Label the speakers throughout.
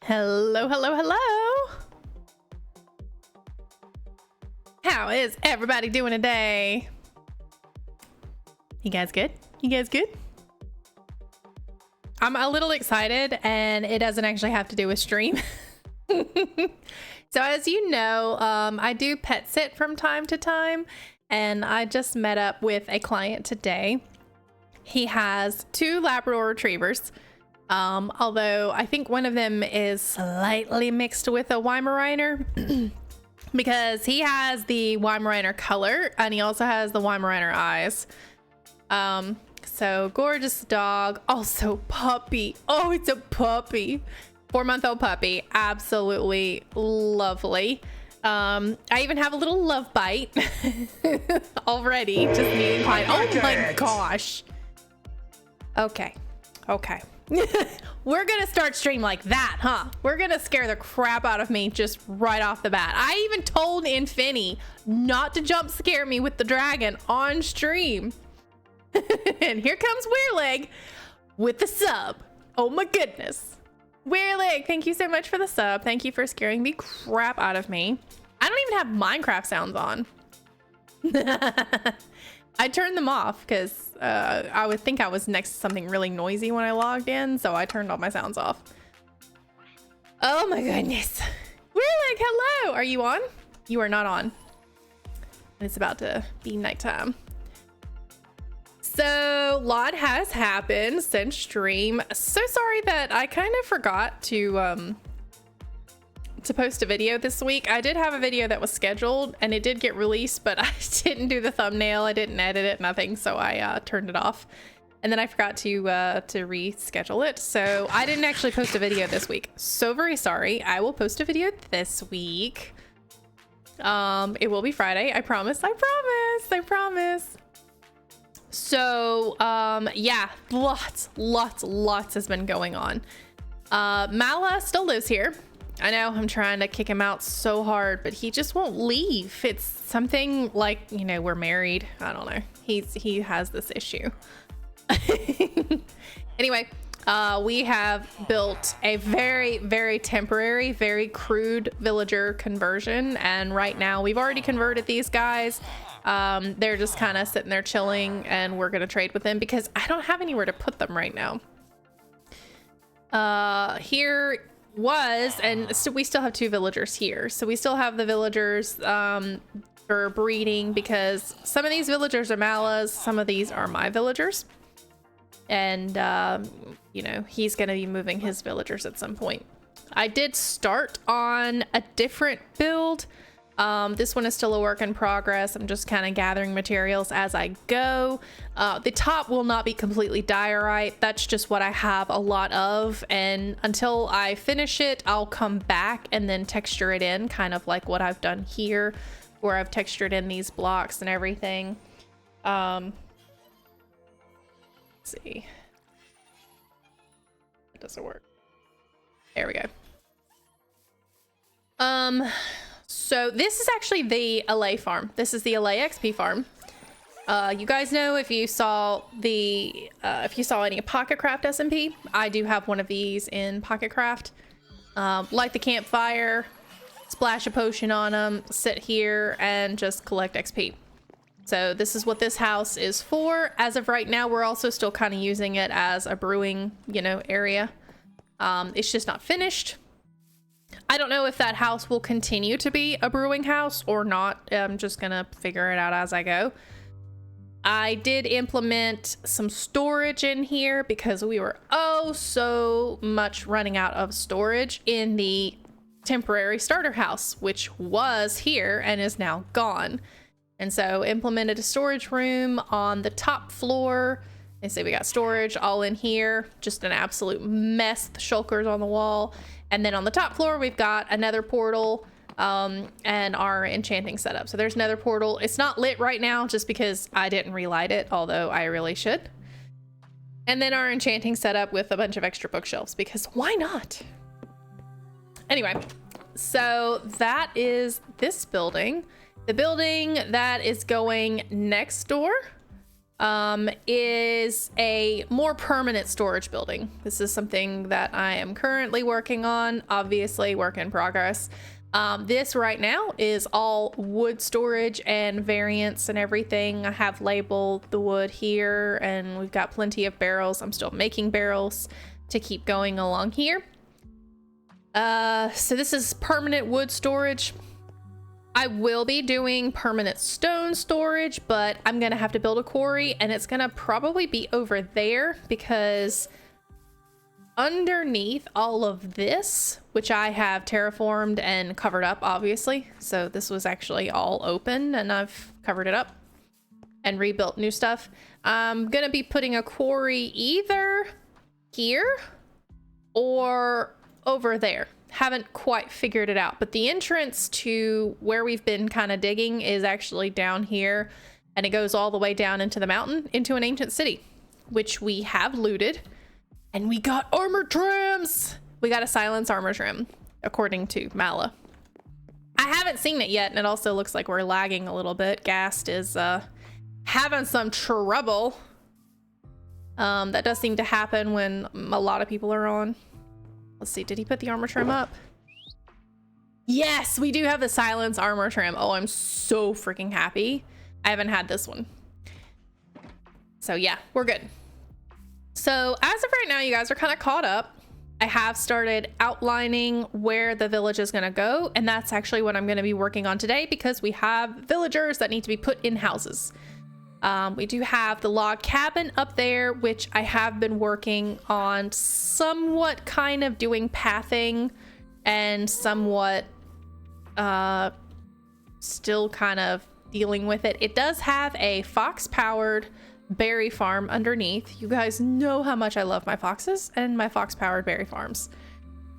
Speaker 1: Hello, hello, hello. How is everybody doing today? You guys good? You guys good? I'm a little excited, and it doesn't actually have to do with stream. So as you know, I do pet sit from time to time, and I just met up with a client today. He has 2 Labrador retrievers. Although I think one of them is slightly mixed with a Weimaraner because he has the Weimaraner color and he also has the Weimaraner eyes. So gorgeous dog. Also puppy. Oh, it's a puppy. 4-month-old puppy. Absolutely lovely. I even have a little love bite already. Just me and Klein. Oh my gosh. Okay. Okay. We're gonna start stream like that, huh? We're gonna scare the crap out of me just right off the bat. I even told Infinny not to jump scare me with the dragon on stream. And here comes Weirleg with the sub. Oh my goodness. Weirleg, thank you so much for the sub. Thank you for scaring the crap out of me. I don't even have Minecraft sounds on. I turned them off because I would think I was next to something really noisy when I logged in, so I turned all my sounds off. Oh my goodness. Weirleg, hello! Are you on? You are not on. It's about to be nighttime. So, a lot has happened since stream. So sorry that I kind of forgot to post a video this week. I did have a video that was scheduled and it did get released, but I didn't do the thumbnail. I didn't edit it, nothing. So I turned it off. And then I forgot to reschedule it. So I didn't actually post a video this week. So very sorry. I will post a video this week. It will be Friday. I promise. I promise. I promise. So, yeah, lots has been going on. Mala still lives here. I know I'm trying to kick him out so hard, but he just won't leave. It's something like, you know, we're married. I don't know. He has this issue. Anyway, we have built a very temporary, very crude villager conversion. And right now we've already converted these guys. They're just kind of sitting there chilling and we're going to trade with them because I don't have anywhere to put them right now. Here was, and so we still have 2 villagers here. So we still have the villagers for breeding because some of these villagers are Mala's, some of these are my villagers. And, you know, he's going to be moving his villagers at some point. I did start on a different build. This one is still a work in progress. I'm just kind of gathering materials as I go. The top will not be completely diorite. That's just what I have a lot of. And until I finish it, I'll come back and then texture it in, kind of like what I've done here, where I've textured in these blocks and everything. Let's see. It doesn't work. There we go. So this is actually the LA farm. This is the LA XP farm. You guys know if you saw any Pocketcraft SMP, I do have one of these in Pocketcraft. Light the campfire, splash a potion on them, sit here and just collect XP. So this is what this house is for. As of right now, we're also still kind of using it as a brewing, you know, area. It's just not finished. I don't know if that house will continue to be a brewing house or not. I'm just gonna figure it out as I go. I did implement some storage in here because we were so much running out of storage in the temporary starter house, which was here and is now gone. And so implemented a storage room on the top floor. They say we got storage all in here, just an absolute mess. The shulkers on the wall. And then on the top floor, we've got another portal and our enchanting setup. So there's another portal. It's not lit right now just because I didn't relight it, although I really should. And then our enchanting setup with a bunch of extra bookshelves because why not? Anyway, so that is this building. The building that is going next door is a more permanent storage building. This is something that I am currently working on, obviously work in progress. This right now is all wood storage and variants and everything. I have labeled the wood here, and we've got plenty of barrels. I'm still making barrels to keep going along here. So this is permanent wood storage. I will be doing permanent stone storage, but I'm gonna have to build a quarry, and it's gonna probably be over there because underneath all of this, which I have terraformed and covered up, obviously. So this was actually all open and I've covered it up and rebuilt new stuff. I'm gonna be putting a quarry either here or over there. Haven't quite figured it out, but the entrance to where we've been kind of digging is actually down here, and it goes all the way down into the mountain into an ancient city, which we have looted, and we got armor trims. We got a silence armor trim, according to Mala. I haven't seen it yet, and it also looks like we're lagging a little bit. Gast is having some trouble. That does seem to happen when a lot of people are on. Let's see, did he put the armor trim up? Yes, we do have the silence armor trim. Oh, I'm so freaking happy. I haven't had this one. So yeah, we're good. So as of right now, you guys are kind of caught up. I have started outlining where the village is gonna go, and that's actually what I'm gonna be working on today because we have villagers that need to be put in houses. We do have the log cabin up there, which I have been working on somewhat kind of doing pathing and somewhat still kind of dealing with it. It does have a fox powered berry farm underneath. You guys know how much I love my foxes and my fox powered berry farms.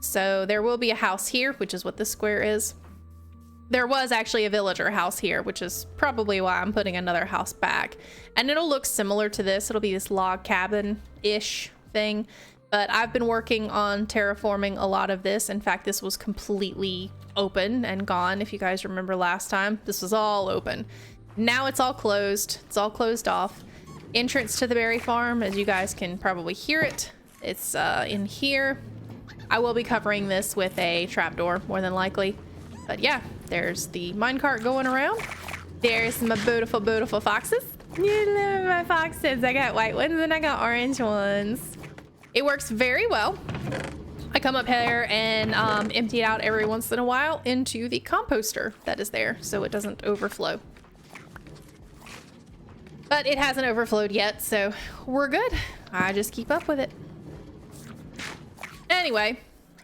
Speaker 1: So there will be a house here, which is what this square is. There was actually a villager house here, which is probably why I'm putting another house back. And it'll look similar to this. It'll be this log cabin-ish thing. But I've been working on terraforming a lot of this. In fact, this was completely open and gone. If you guys remember last time, this was all open. Now it's all closed. It's all closed off. Entrance to the berry farm, as you guys can probably hear it. It's in here. I will be covering this with a trapdoor, more than likely. But yeah, there's the minecart going around. There's my beautiful, beautiful foxes. You love my foxes. I got white ones and I got orange ones. It works very well. I come up here and empty it out every once in a while into the composter that is there so it doesn't overflow. But it hasn't overflowed yet, so we're good. I just keep up with it. Anyway.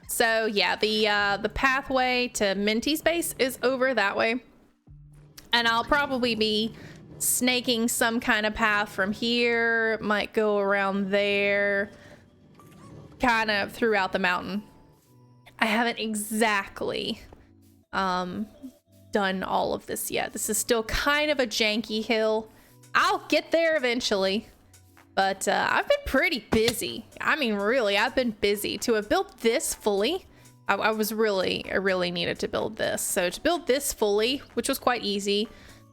Speaker 1: So yeah, the pathway to Minty's base is over that way. And I'll probably be snaking some kind of path from here, might go around there, kind of throughout the mountain. I haven't exactly done all of this yet. This is still kind of a janky hill. I'll get there eventually. But I've been pretty busy. I mean, really, I've been busy. To have built this fully, I really needed to build this. So to build this fully, which was quite easy,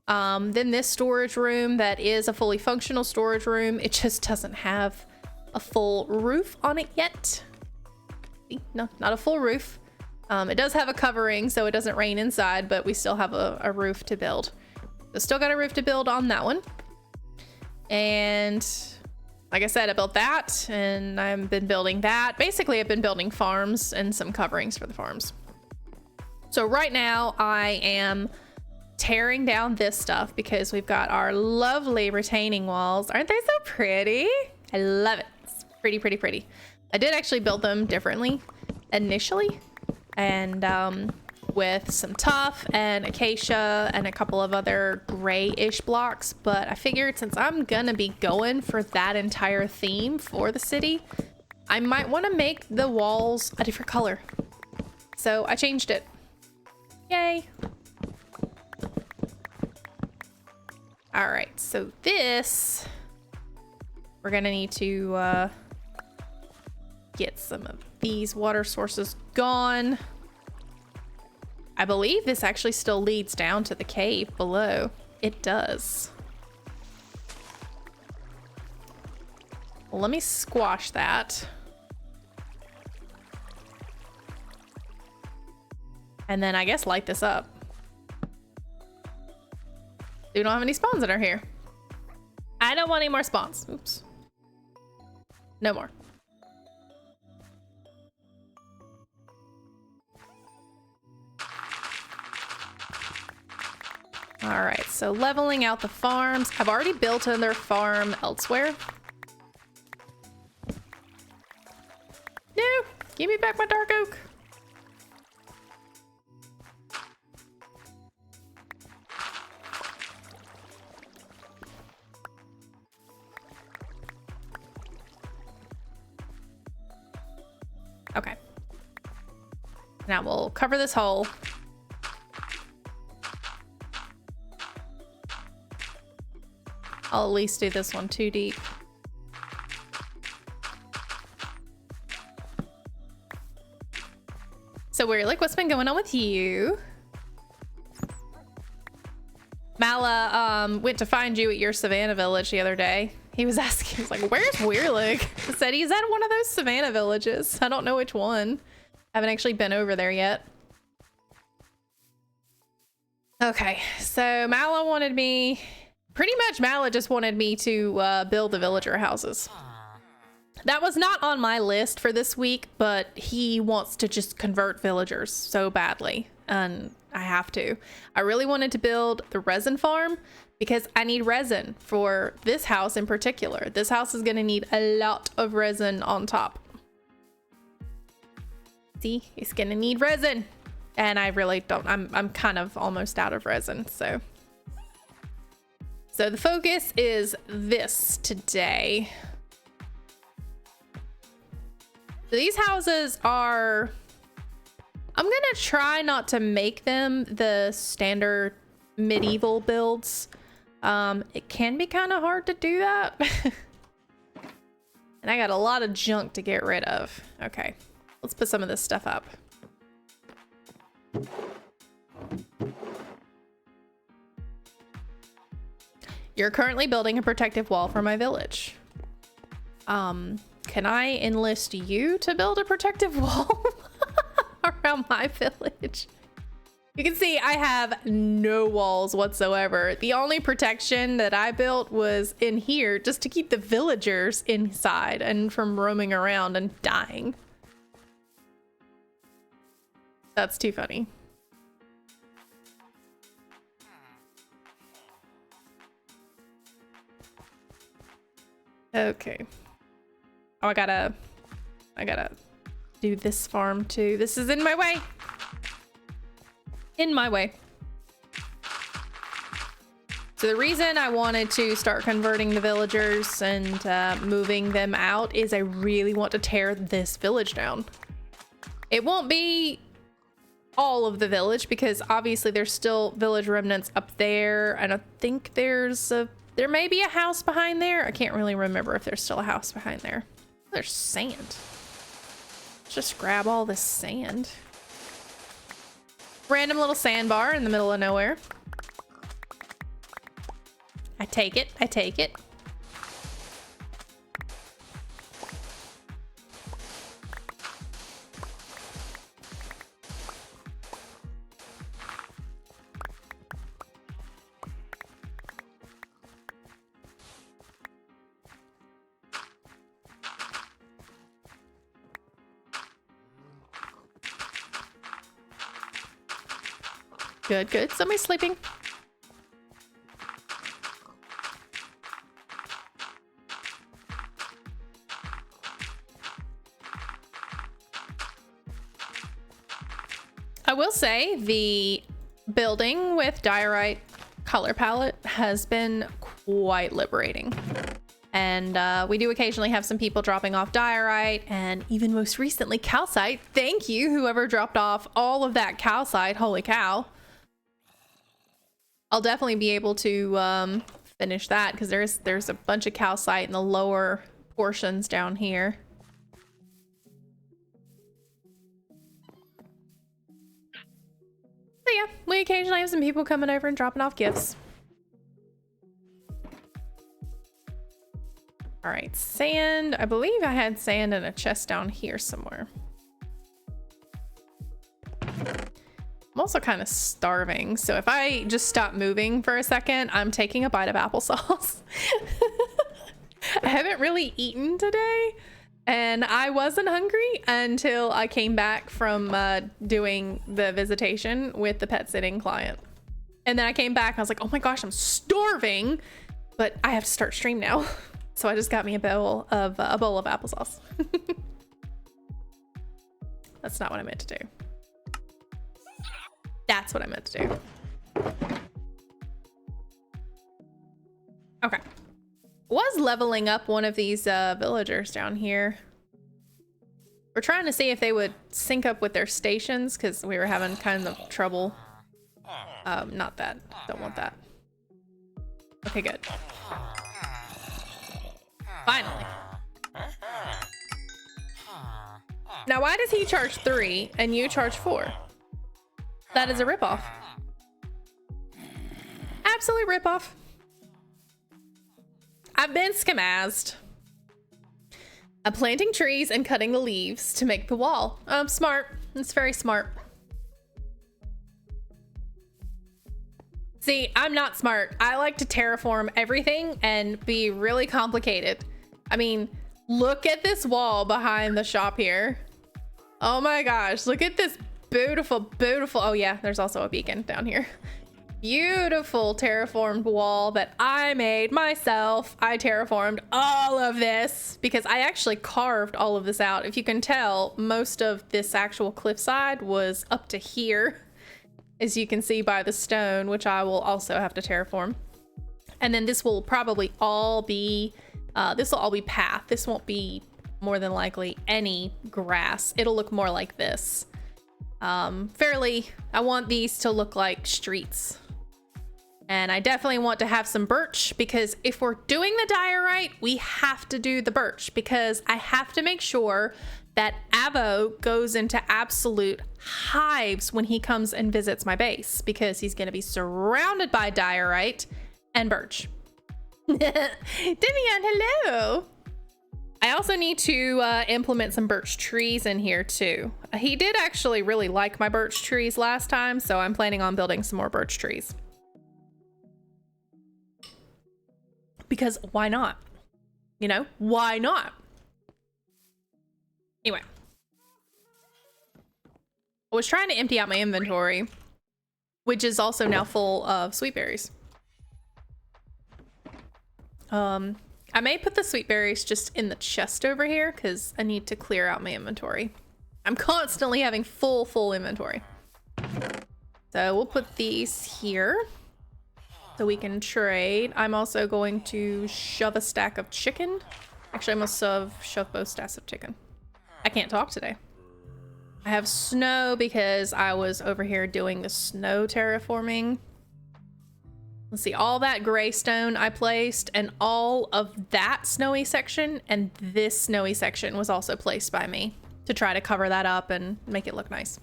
Speaker 1: then this storage room that is a fully functional storage room, it just doesn't have a full roof on it yet. See? No, not a full roof. It does have a covering so it doesn't rain inside, but we still have a roof to build. So still got a roof to build on that one. And like I said, I built that and I've been building that. Basically, I've been building farms and some coverings for the farms. So right now I am tearing down this stuff because we've got our lovely retaining walls. Aren't they so pretty? I love it. It's pretty, pretty, pretty. I did actually build them differently initially, and with some tuff and acacia and a couple of other gray-ish blocks, but I figured since I'm gonna be going for that entire theme for the city, I might want to make the walls a different color. So I changed it. Yay. All right, so this, we're gonna need to get some of these water sources gone. I believe this actually still leads down to the cave below. It does. Well, let me squash that. And then I guess light this up. We don't have any spawns that are here. I don't want any more spawns. Oops. No more. All right, so leveling out the farms. I've already built another farm elsewhere. No, give me back my dark oak. Okay. Now we'll cover this hole. I'll at least do this one 2 deep. So Weirlick, what's been going on with you? Mala went to find you at your Savannah village the other day. He was asking, he was like, where's Weirlick? I said he's at one of those Savannah villages. I don't know which one. I haven't actually been over there yet. Okay, so Mala wanted me, pretty much Mala just wanted me to build the villager houses. That was not on my list for this week, but he wants to just convert villagers so badly, and I have to. I really wanted to build the resin farm because I need resin for this house in particular. This house is going to need a lot of resin on top. See, it's going to need resin, and I really don't. I'm kind of almost out of resin, so the focus is this today. So these houses are, I'm gonna try not to make them the standard medieval builds. It can be kind of hard to do that. And I got a lot of junk to get rid of. Okay, let's put some of this stuff up. You're currently building a protective wall for my village. Can I enlist you to build a protective wall around my village? You can see I have no walls whatsoever. The only protection that I built was in here just to keep the villagers inside and from roaming around and dying. That's too funny. Okay. Oh, I gotta do this farm too. This is in my way. In my way. So the reason I wanted to start converting the villagers and moving them out is I really want to tear this village down. It won't be all of the village because obviously there's still village remnants up there, and I think there may be a house behind there. I can't really remember if there's still a house behind there. There's sand. Let's just grab all this sand. Random little sandbar in the middle of nowhere. I take it. I take it. Good, good. Somebody's sleeping. I will say the building with diorite color palette has been quite liberating. And we do occasionally have some people dropping off diorite and even most recently calcite. Thank you, whoever dropped off all of that calcite. Holy cow. I'll definitely be able to finish that because there's a bunch of calcite in the lower portions down here. So yeah, we occasionally have some people coming over and dropping off gifts. All right, sand. I believe I had sand in a chest down here somewhere. I'm also kind of starving, so if I just stop moving for a second, I'm taking a bite of applesauce. I haven't really eaten today, and I wasn't hungry until I came back from doing the visitation with the pet sitting client. And then I came back and I was like, oh my gosh, I'm starving, but I have to start stream now. So I just got me a bowl of applesauce. That's not what I meant to do. That's what I meant to do. Okay. Was leveling up one of these villagers down here. We're trying to see if they would sync up with their stations because we were having kind of trouble. Not that. Don't want that. Okay, good. Finally. Now, why does he charge 3 and you charge 4? That is a ripoff. Absolute ripoff. I've been skamazed. I'm planting trees and cutting the leaves to make the wall. Smart. It's very smart. See, I'm not smart. I like to terraform everything and be really complicated. I mean, look at this wall behind the shop here. Oh my gosh, look at this beautiful, beautiful. Oh yeah, there's also a beacon down here. Beautiful terraformed wall that I made myself. I terraformed all of this because I actually carved all of this out. If you can tell, most of this actual cliffside was up to here, as you can see by the stone, which I will also have to terraform. And then this will probably all be, this will all be path. This won't be more than likely any grass. It'll look more like this. I want these to look like streets. And I definitely want to have some birch because if we're doing the diorite, we have to do the birch because I have to make sure that Avo goes into absolute hives when he comes and visits my base because he's going to be surrounded by diorite and birch. Demian, hello. I also need to implement some birch trees in here too. He did actually really like my birch trees last time, so I'm planning on building some more birch trees. Because why not? You know, why not? Anyway. I was trying to empty out my inventory, which is also now full of sweet berries. I may put the sweet berries just in the chest over here because I need to clear out my inventory. I'm constantly having full inventory. So we'll put these here so we can trade. I'm also going to shove a stack of chicken. Actually, I must shove both stacks of chicken. I can't talk today. I have snow because I was over here doing the snow terraforming. Let's see, all that gray stone I placed and all of that snowy section and this snowy section was also placed by me to try to cover that up and make it look nice.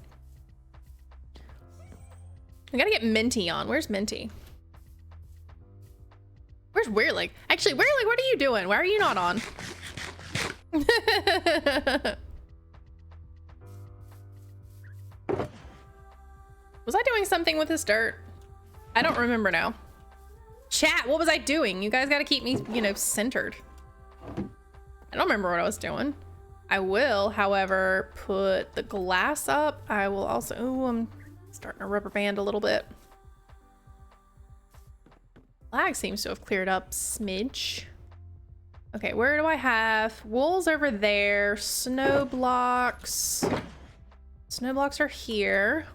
Speaker 1: I gotta get Minty on. Where's Minty? Where's Weirlig? Actually, Weirlig, what are you doing? Why are you not on? Was I doing something with this dirt? I don't remember now. Chat, what was I doing? You guys gotta keep me, you know, centered. I don't remember what I was doing. I will, however, put the glass up. I will also, oh, I'm starting to rubber band a little bit. Lag seems to have cleared up smidge. Okay, where do I have? Wool's over there. Snow blocks. Snow blocks are here.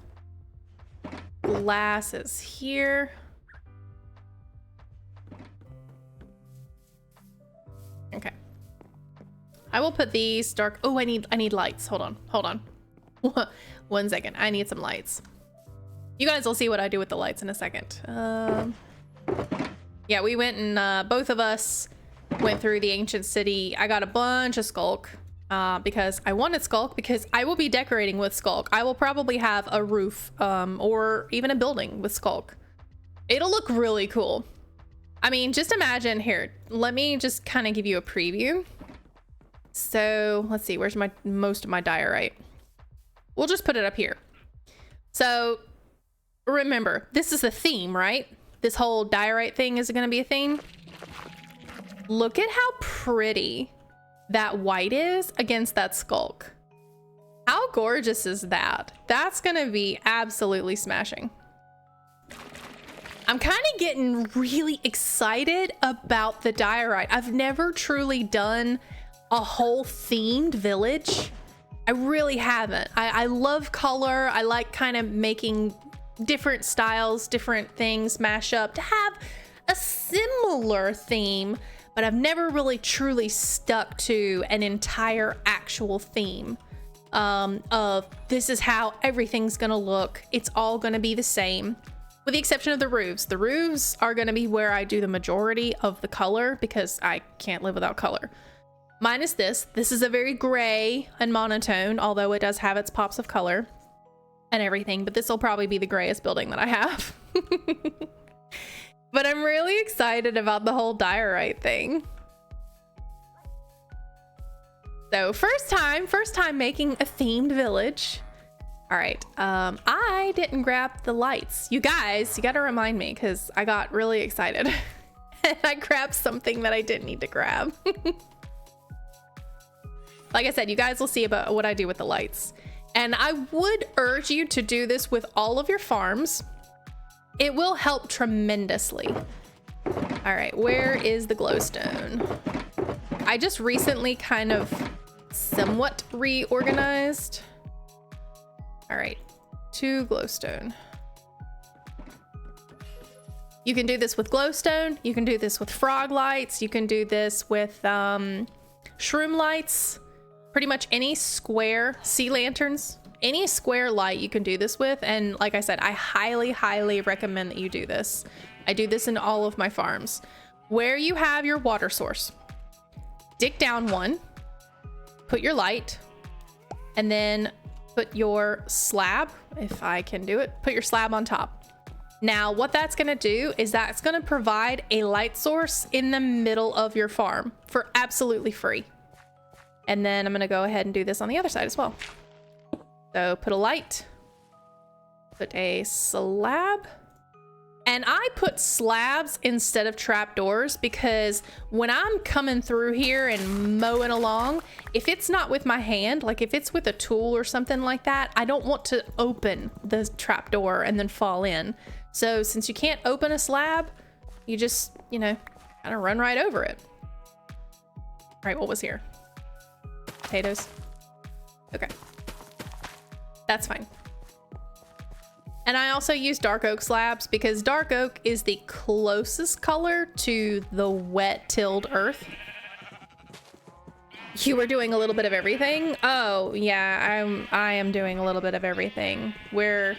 Speaker 1: Glass is here. Okay. I will put these dark. Oh, I need lights. Hold on. 1 second. I need some lights. You guys will see what I do with the lights in a second. Yeah, we went and both of us went through the ancient city. I got a bunch of Sculk because I wanted Sculk because I will be decorating with Sculk. I will probably have a roof or even a building with Sculk. It'll look really cool. I mean, just imagine here. Let me just kind of give you a preview. So let's see, where's most of my diorite? We'll just put it up here. So remember, this is the theme, right? This whole diorite thing is going to be a theme. Look at how pretty that white is against that Sculk. How gorgeous is that? That's going to be absolutely smashing. I'm kind of getting really excited about the diorite. I've never truly done a whole themed village. I really haven't. I love color. I like kind of making different styles, different things mash up to have a similar theme, but I've never really truly stuck to an entire actual theme of this is how everything's gonna look. It's all gonna be the same. With the exception of the roofs. The roofs are going to be where I do the majority of the color because I can't live without color. Minus this. This is a very gray and monotone, although it does have its pops of color and everything, but this will probably be the grayest building that I have. But I'm really excited about the whole diorite thing. So first time making a themed village. All right, I didn't grab the lights. You guys, you gotta remind me because I got really excited and I grabbed something that I didn't need to grab. Like I said, you guys will see about what I do with the lights. And I would urge you to do this with all of your farms. It will help tremendously. All right, where is the glowstone? I just recently kind of somewhat reorganized. All right, 2 glowstone. You can do this with glowstone. You can do this with frog lights. You can do this with shroom lights. Pretty much any square sea lanterns, any square light you can do this with. And like I said, I highly, highly recommend that you do this. I do this in all of my farms. Where you have your water source, dig down 1, put your light, and then put your slab, if I can do it, put your slab on top. Now, what that's gonna do is that's gonna provide a light source in the middle of your farm for absolutely free. And then I'm gonna go ahead and do this on the other side as well. So put a light, put a slab, and I put slabs instead of trapdoors because when I'm coming through here and mowing along, if it's not with my hand, like if it's with a tool or something like that, I don't want to open the trapdoor and then fall in. So since you can't open a slab, you just, you know, kind of run right over it. All right, what was here? Potatoes. Okay. That's fine. And I also use dark oak slabs because dark oak is the closest color to the wet tilled earth. You were doing a little bit of everything? Oh yeah, I am doing a little bit of everything. We're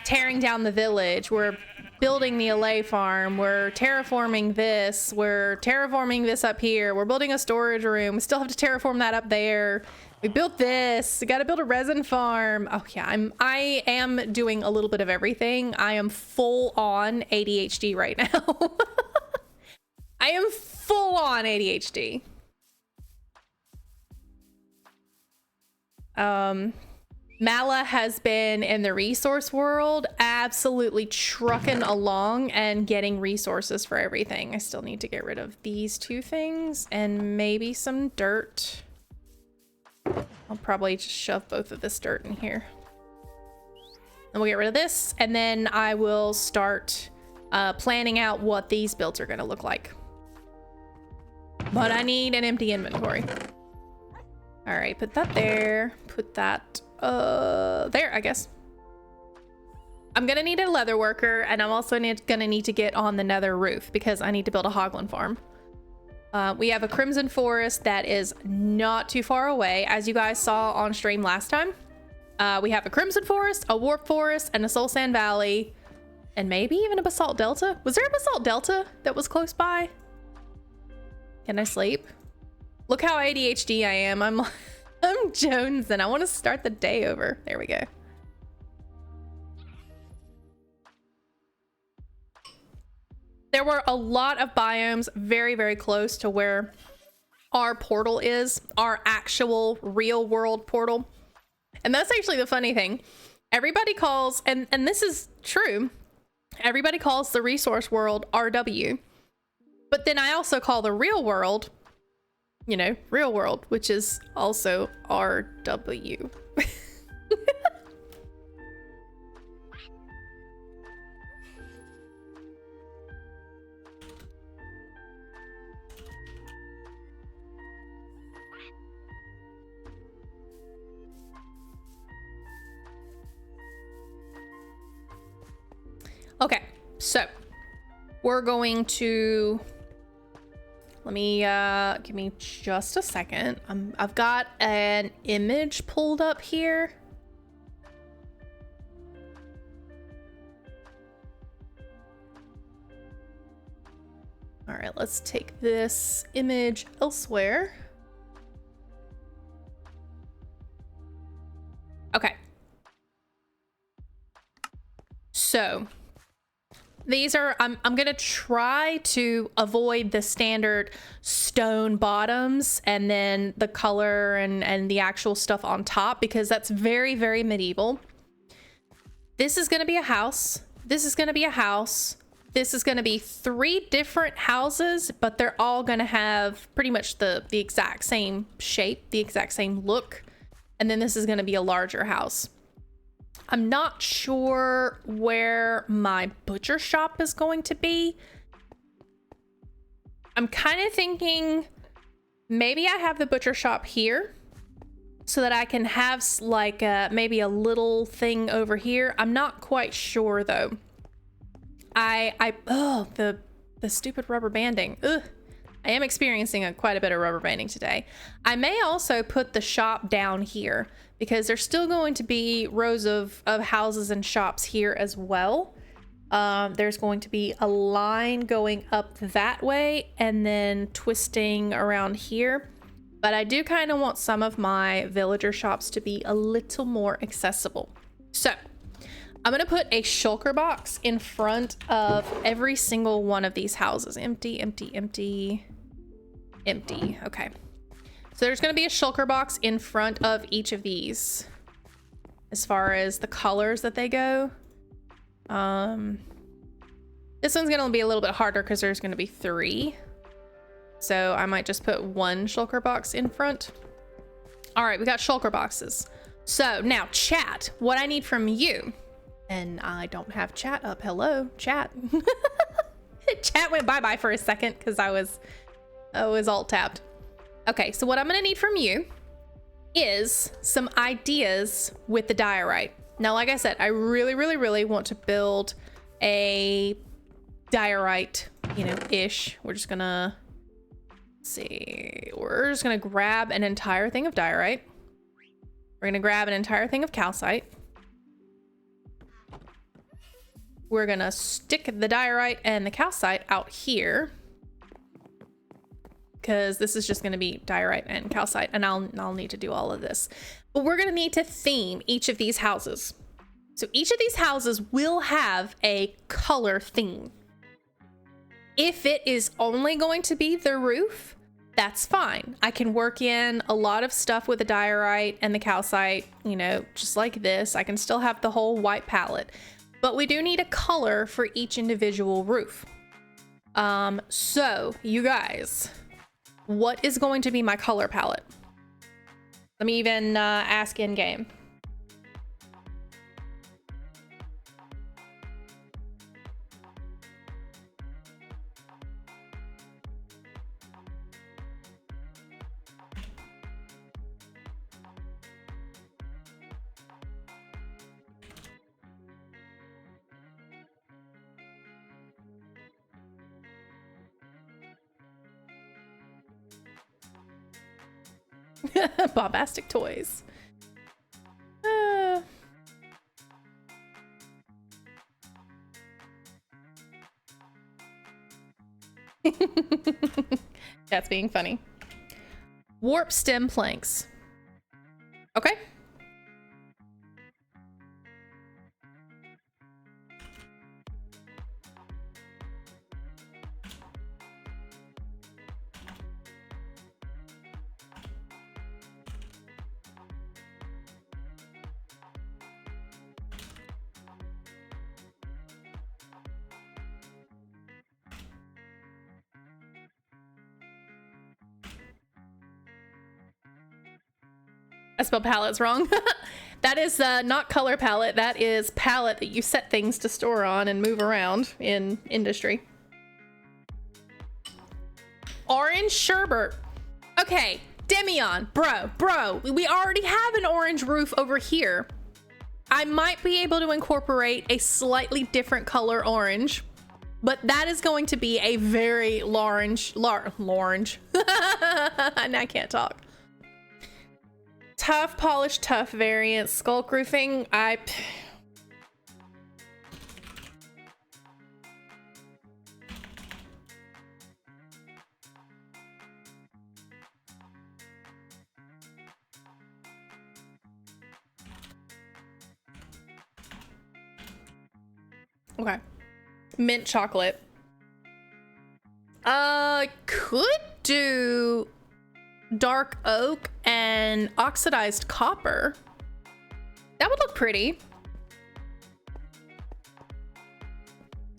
Speaker 1: tearing down the village. We're building the LA farm. We're terraforming this. We're terraforming this up here. We're building a storage room. We still have to terraform that up there. We built this. We got to build a resin farm. Oh yeah, I am doing a little bit of everything. I am full on ADHD right now. I am full on ADHD. Mala has been in the resource world, absolutely trucking along and getting resources for everything. I still need to get rid of these 2 things and maybe some dirt. I'll probably just shove both of this dirt in here. And we'll get rid of this, and then I will start planning out what these builds are going to look like. But I need an empty inventory. All right, put that there. Put that there, I guess. I'm gonna need a leather worker, and I'm also gonna need to get on the nether roof because I need to build a hoglin farm. We have a crimson forest that is not too far away, as you guys saw on stream last time. We have a crimson forest, a warp forest, and a soul sand valley, and maybe even a basalt delta. Was there a basalt delta that was close by? Can I sleep? Look how ADHD I am. I'm jonesing. I want to start the day over. There we go. There were a lot of biomes very, very close to where our portal is, our actual real world portal. And that's actually the funny thing. Everybody calls, and this is true, everybody calls the resource world RW. But then I also call the real world, you know, real world, which is also RW. Okay, so we're going to, let me give me just a second. I've got an image pulled up here. All right, let's take this image elsewhere. Okay. So these are, I'm gonna try to avoid the standard stone bottoms and then the color and the actual stuff on top, because that's very, very medieval. This is gonna be a house. This is gonna be a house. This is gonna be 3 different houses, but they're all gonna have pretty much the exact same shape, the exact same look. And then this is gonna be a larger house. I'm not sure where my butcher shop is going to be. I'm kind of thinking maybe I have the butcher shop here so that I can have like maybe a little thing over here. I'm not quite sure though. Oh, the stupid rubber banding. Ugh. I am experiencing quite a bit of rubber banding today. I may also put the shop down here because there's still going to be rows of houses and shops here as well. There's going to be a line going up that way and then twisting around here. But I do kind of want some of my villager shops to be a little more accessible. So I'm gonna put a shulker box in front of every single one of these houses. Empty, empty, empty. Empty. Okay, so there's going to be a shulker box in front of each of these as far as the colors that they go. This one's going to be a little bit harder because there's going to be 3, so I might just put 1 shulker box in front. All right, we got shulker boxes. So now chat, what I need from you, and I don't have chat up. Hello chat. Chat went bye-bye for a second because I was alt tabbed. Okay, so what I'm gonna need from you is some ideas with the diorite. Now, like I said, I really, really, really want to build a diorite, you know, ish. We're just gonna see. We're just gonna grab an entire thing of diorite. We're gonna grab an entire thing of calcite. We're gonna stick the diorite and the calcite out here, because this is just going to be diorite and calcite, and I'll need to do all of this. But we're going to need to theme each of these houses. So each of these houses will have a color theme. If it is only going to be the roof, that's fine. I can work in a lot of stuff with the diorite and the calcite, you know, just like this. I can still have the whole white palette, but we do need a color for each individual roof. So you guys, what is going to be my color palette? Let me even ask in game. Bombastic toys. That's being funny. Warp stem planks. Okay. I spelled palettes wrong. That is not color palette. That is palette that you set things to store on and move around in industry. Orange sherbet. Okay, Demion, bro, we already have an orange roof over here. I might be able to incorporate a slightly different color orange, but that is going to be a very large, and I can't talk. Tough, polished, tough variant, Sculk roofing. Okay. Mint chocolate. Could do dark oak and oxidized copper. That would look pretty.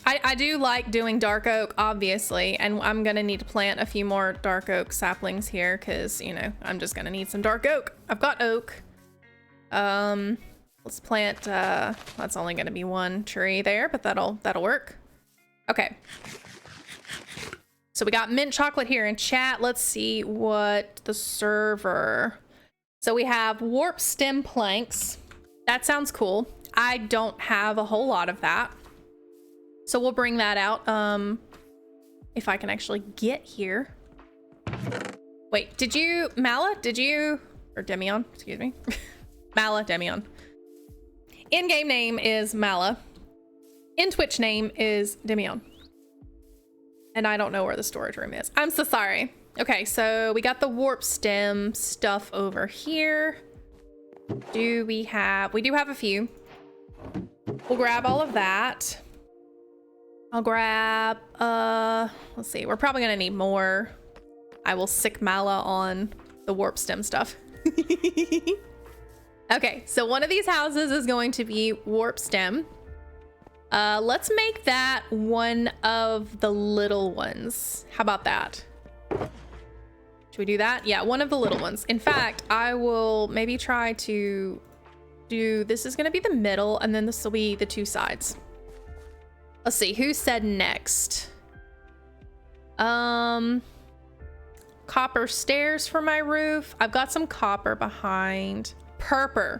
Speaker 1: I do like doing dark oak, obviously, and I'm gonna need to plant a few more dark oak saplings here because, you know, I'm just gonna need some dark oak. I've got oak. Let's plant, that's only gonna be one tree there, but that'll work. Okay. So we got mint chocolate here in chat. Let's see what the server. So we have warp stem planks. That sounds cool. I don't have a whole lot of that. So we'll bring that out. If I can actually get here. Wait, Mala, or Demion, excuse me. Mala, Demion. In-game name is Mala. In Twitch name is Demion. And I don't know where the storage room is. I'm so sorry. Okay, so we got the warp stem stuff over here. We do have a few. We'll grab all of that. I'll grab, let's see, we're probably gonna need more. I will sick Mala on the warp stem stuff. Okay, so one of these houses is going to be warp stem. Let's make that one of the little ones. How about that? Should we do that? Yeah, one of the little ones. In fact, I will maybe try to do, this is gonna be the middle, and then this will be the two sides. Let's see, who said next? Copper stairs for my roof. I've got some copper behind. Purple.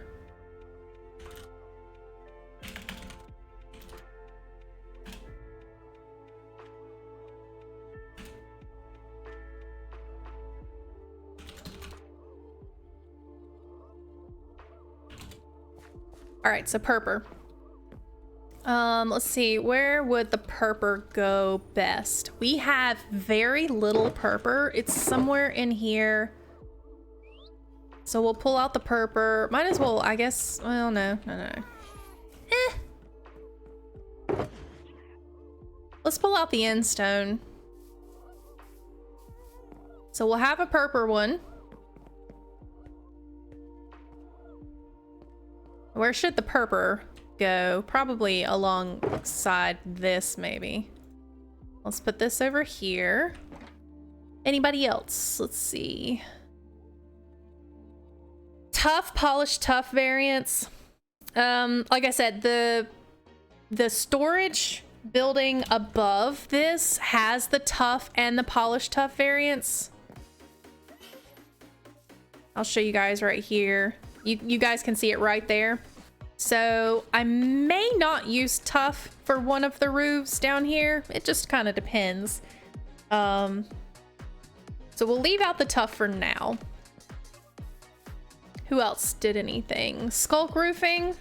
Speaker 1: All right, so purple. Let's see, where would the purple go best? We have very little purple. It's somewhere in here. So we'll pull out the purple. Might as well, I guess, well, no. Let's pull out the end stone. So we'll have a purple one. Where should the purple go? Probably alongside this, maybe. Let's put this over here. Anybody else? Let's see. Tough, polished, tough variants. Like I said, the storage building above this has the tough and the polished tough variants. I'll show you guys right here. You guys can see it right there. So I may not use tough for one of the roofs down here. It just kind of depends. So we'll leave out the tough for now. Who else did anything? Sculk roofing.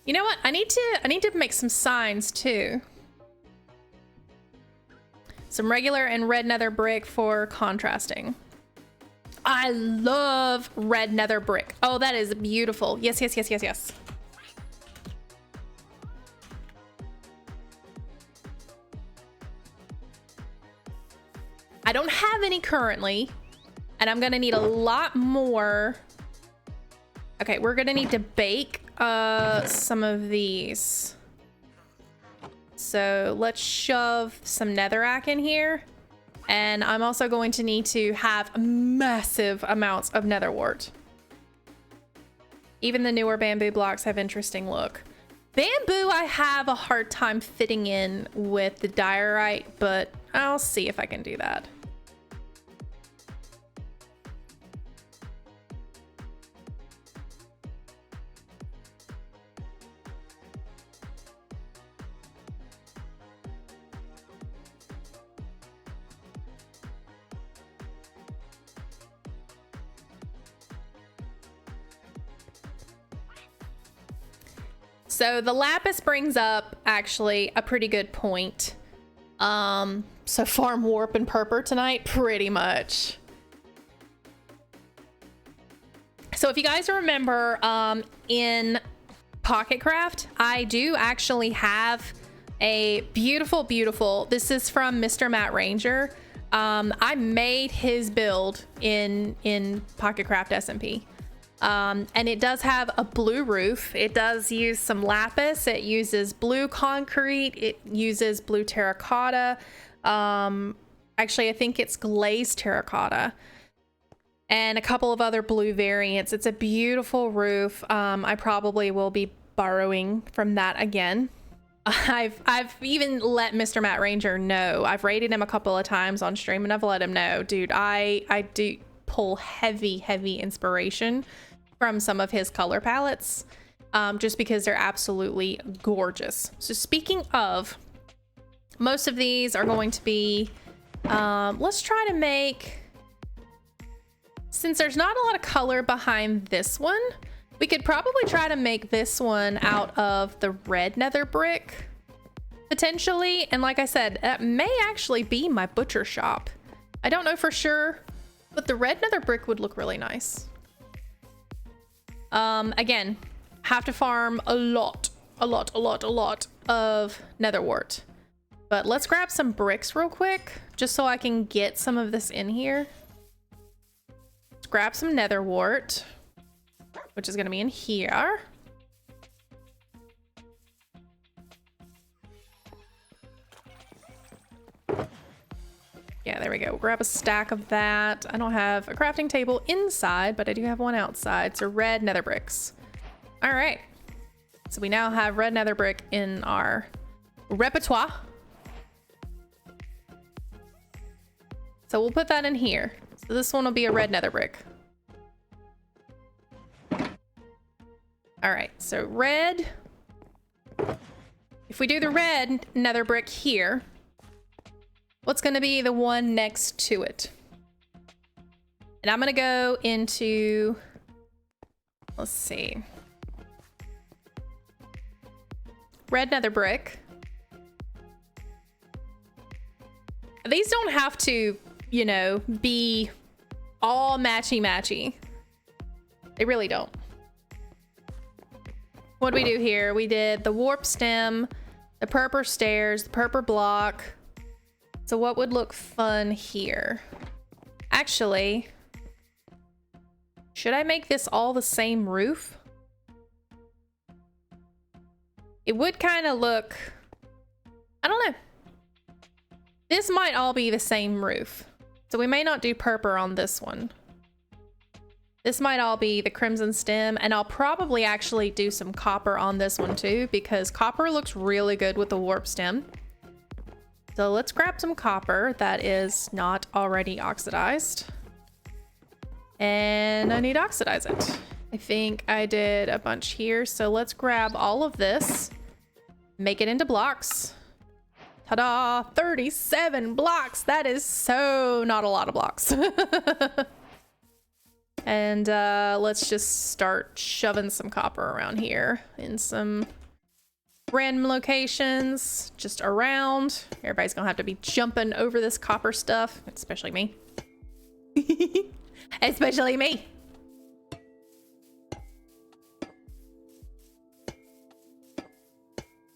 Speaker 1: You know what? I need to make some signs too. Some regular and red nether brick for contrasting. I love red nether brick. Oh, that is beautiful. Yes, yes, yes, yes, yes. I don't have any currently, and I'm gonna need a lot more. Okay, we're gonna need to bake some of these. So let's shove some netherrack in here. And I'm also going to need to have massive amounts of nether wart. Even the newer bamboo blocks have interesting look. Bamboo I have a hard time fitting in with the diorite, but I'll see if I can do that. So the lapis brings up actually a pretty good point. So farm warp and purpur tonight, pretty much. So if you guys remember, in Pocket Craft, I do actually have a beautiful, this is from Mr. Matt Ranger. I made his build in Pocket Craft SMP. And it does have a blue roof. It does use some lapis. It uses blue concrete. It uses blue terracotta. Actually, I think it's glazed terracotta and a couple of other blue variants. It's a beautiful roof. I probably will be borrowing from that again. I've even let Mr. Matt Ranger know. I've rated him a couple of times on stream and I've let him know, dude, I do pull heavy inspiration from some of his color palettes, just because they're absolutely gorgeous. So speaking of, most of these are going to be, let's try to make, since there's not a lot of color behind this one, we could probably try to make this one out of the red nether brick, potentially. And like I said, that may actually be my butcher shop. I don't know for sure, but the red nether brick would look really nice. Again, have to farm a lot of nether wart. But let's grab some bricks real quick, just so I can get some of this in here. Let's grab some nether wart, which is gonna be in here. Yeah, there we go. Grab a stack of that. I don't have a crafting table inside, but I do have one outside. So red nether bricks. All right. So we now have red nether brick in our repertoire. So we'll put that in here. So this one will be a red nether brick. All right, so red. If we do the red nether brick here, what's going to be the one next to it? And I'm going to go into, let's see, red nether brick. These don't have to, you know, be all matchy-matchy. They really don't. What do we do here? We did the warp stem, the purpur stairs, the purpur block. So what would look fun here? Actually, should I make this all the same roof? It would kind of look, I don't know. This might all be the same roof. So we may not do purpur on this one. This might all be the crimson stem, and I'll probably actually do some copper on this one too, because copper looks really good with the warp stem. So let's grab some copper that is not already oxidized. And I need to oxidize it. I think I did a bunch here. So let's grab all of this, make it into blocks. Ta-da! 37 blocks. That is so not a lot of blocks. And let's just start shoving some copper around here in some random locations, just around. Everybody's gonna have to be jumping over this copper stuff, especially me. Especially me.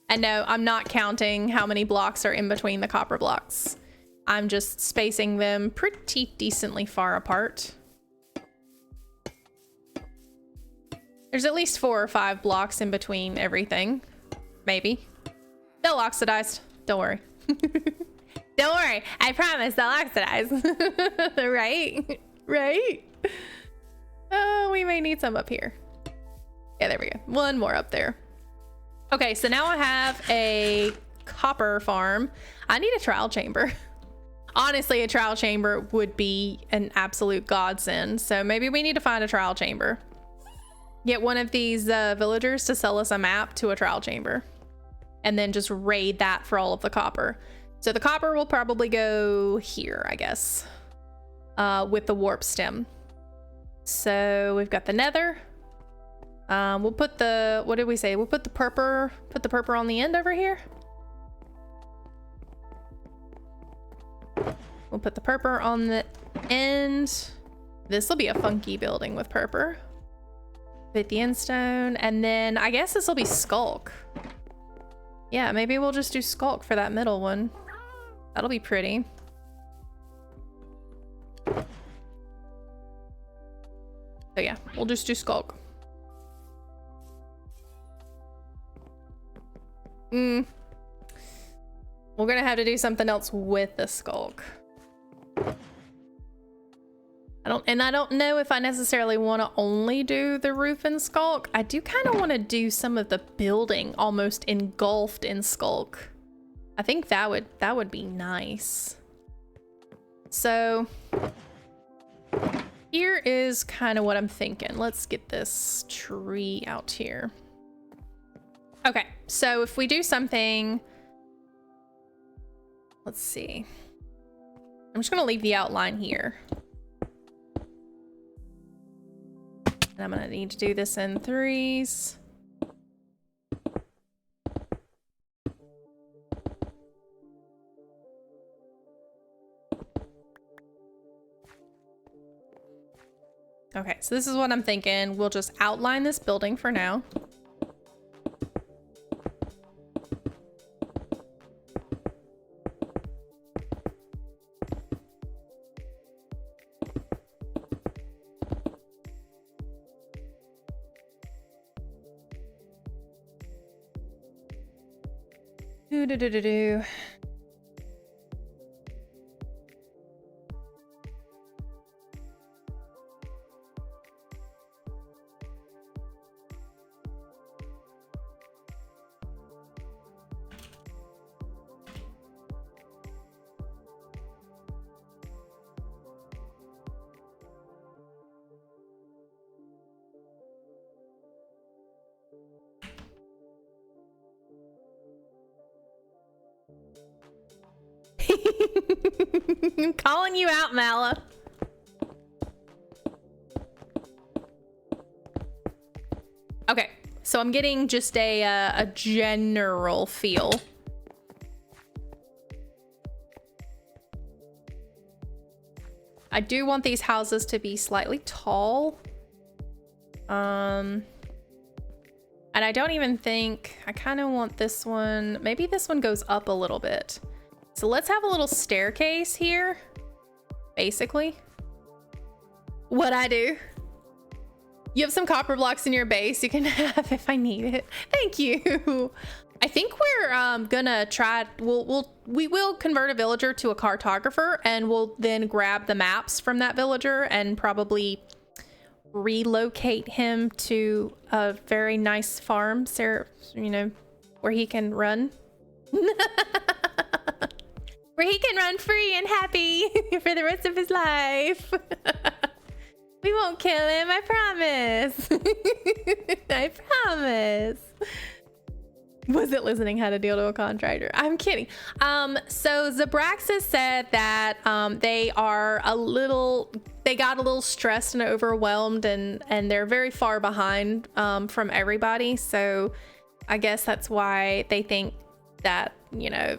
Speaker 1: And no, I'm not counting how many blocks are in between the copper blocks. I'm just spacing them pretty decently far apart. There's at least 4 or 5 blocks in between everything. Maybe. They'll oxidize. Don't worry. Don't worry. I promise they'll oxidize. Right? Right? Oh, we may need some up here. Yeah, there we go. One more up there. Okay, so now I have a copper farm. I need a trial chamber. Honestly, a trial chamber would be an absolute godsend. So maybe we need to find a trial chamber. Get one of these villagers to sell us a map to a trial chamber. And then just raid that for all of the copper. So the copper will probably go here, I guess. With the warp stem. So we've got the nether. We'll put the, what did we say? We'll put the purple on the end over here. We'll put the purple on the end. This will be a funky building with purple. Put the end stone, and then I guess this will be Sculk. Yeah, maybe we'll just do Sculk for that middle one. That'll be pretty. So yeah, we'll just do Sculk. We're gonna have to do something else with the Sculk. I don't know if I necessarily want to only do the roof in Sculk. I do kind of want to do some of the building almost engulfed in Sculk. I think that would be nice. So here is kind of what I'm thinking. Let's get this tree out here. Okay, so if we do something, let's see. I'm just gonna leave the outline here. And I'm gonna need to do this in 3s. Okay, so this is what I'm thinking. We'll just outline this building for now. Do. I'm calling you out, Mala. Okay, so I'm getting just a general feel. I do want these houses to be slightly tall. And I don't even think, I kind of want this one, maybe this one goes up a little bit. So let's have a little staircase here, basically. What I do. You have some copper blocks in your base you can have if I need it. Thank you. I think we're gonna try, we will convert a villager to a cartographer, and we'll then grab the maps from that villager and probably relocate him to a very nice farm, you know, where he can run. Where he can run free and happy for the rest of his life. We won't kill him, I promise. I promise. Wasn't listening how to deal to a contractor. I'm kidding. So Zabraxis said that they got a little stressed and overwhelmed, and they're very far behind from everybody. So I guess that's why they think that, you know,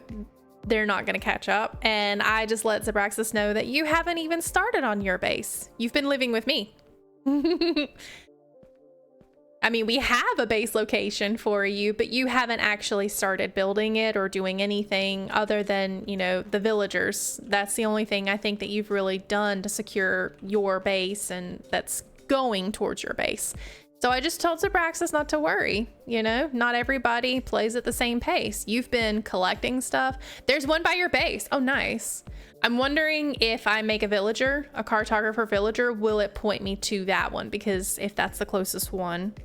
Speaker 1: they're not going to catch up. And I just let Zabraxis know that you haven't even started on your base. You've been living with me. I mean, we have a base location for you, but you haven't actually started building it or doing anything other than, you know, the villagers. That's the only thing I think that you've really done to secure your base, and that's going towards your base. So I just told Zabraxis not to worry. You know, not everybody plays at the same pace. You've been collecting stuff. There's one by your base. Oh, nice. I'm wondering if I make a villager, a cartographer villager, will it point me to that one? Because if that's the closest one.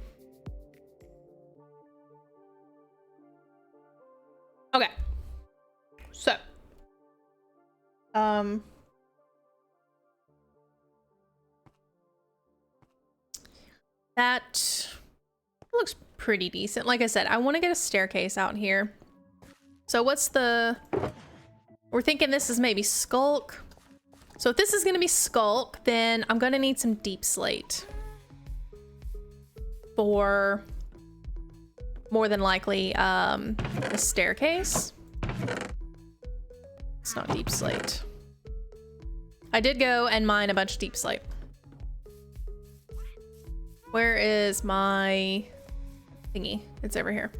Speaker 1: Okay. So. That looks pretty decent. Like I said, I want to get a staircase out here. So what's the... We're thinking this is maybe Sculk. So if this is going to be Sculk, then I'm going to need some deep slate. For more than likely the staircase. It's not deep slate. I did go and mine a bunch of deep slate. Where is my thingy? It's over here.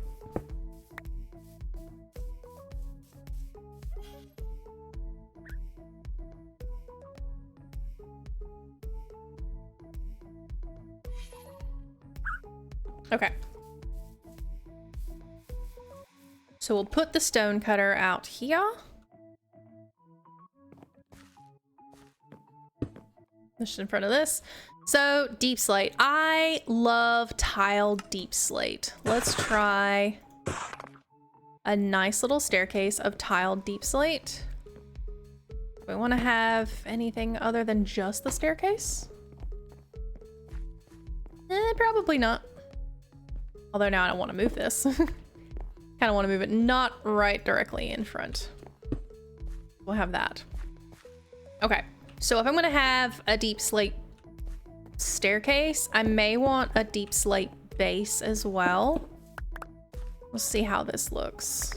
Speaker 1: Okay. So we'll put the stone cutter out here. Just in front of this. So deep slate. I love tiled deep slate. Let's try a nice little staircase of tiled deep slate. Do we want to have anything other than just the staircase? Probably not. Although now I don't want to move this. Kind of want to move it not right directly in front. We'll have that. Okay. So if I'm going to have a deep slate staircase, I may want a deep slate base as well. We'll see how this looks.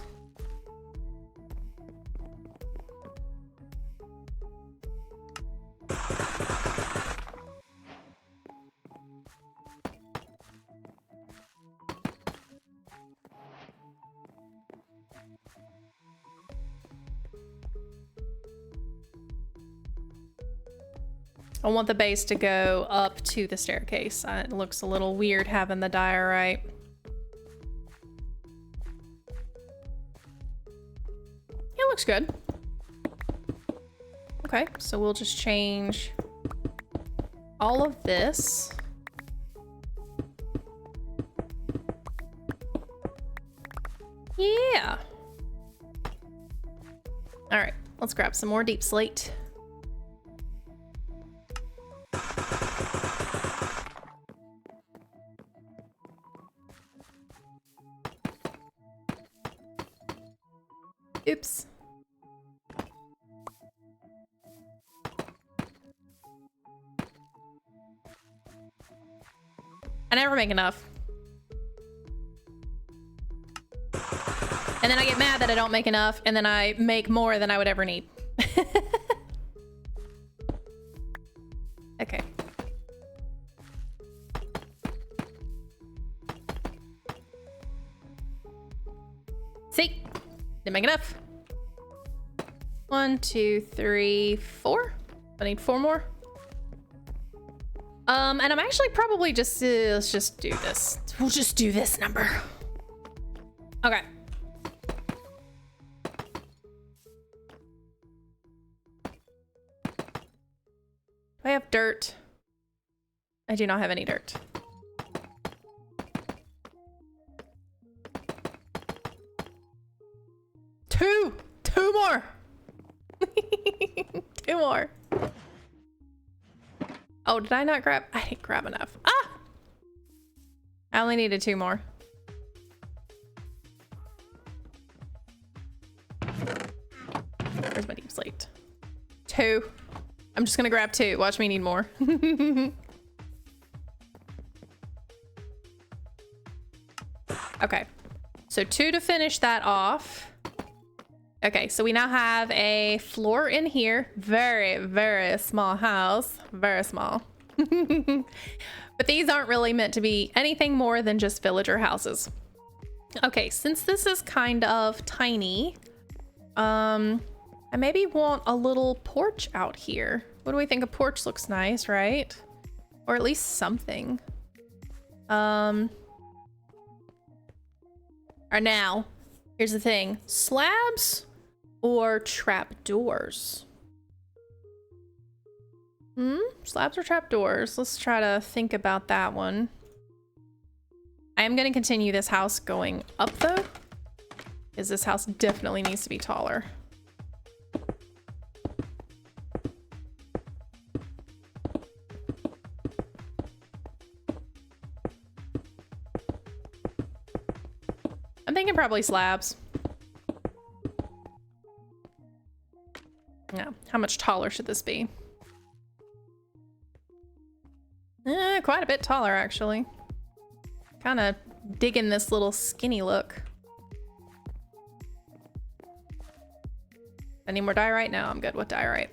Speaker 1: I want the base to go up to the staircase. It looks a little weird having the diorite. It looks good. Okay, so we'll just change all of this. Yeah. All right, let's grab some more deep slate. Oops. I never make enough. And then I get mad that I don't make enough, and then I make more than I would ever need. Okay. See? Didn't make enough. 1, 2, 3, 4. I need 4 more. And I'm actually probably just let's just do this. We'll just do this number. Okay. Do I have dirt? I do not have any dirt. Two more. 2 more. Oh, did I not grab? I didn't grab enough. Ah! I only needed 2 more. 2. I'm just gonna grab 2. Watch me need more. Okay, so 2 to finish that off. Okay, so we now have a floor in here. Very, very small house. Very small. But these aren't really meant to be anything more than just villager houses. Okay, since this is kind of tiny, I maybe want a little porch out here. What do we think? A porch looks nice, right? Or at least something. Or now, here's the thing. Slabs or trapdoors? Slabs or trapdoors? Let's try to think about that one. I am going to continue this house going up though, because this house definitely needs to be taller. I'm thinking probably slabs. Yeah, how much taller should this be? Quite a bit taller, actually. Kind of digging this little skinny look. I need more diorite? No, I'm good with diorite.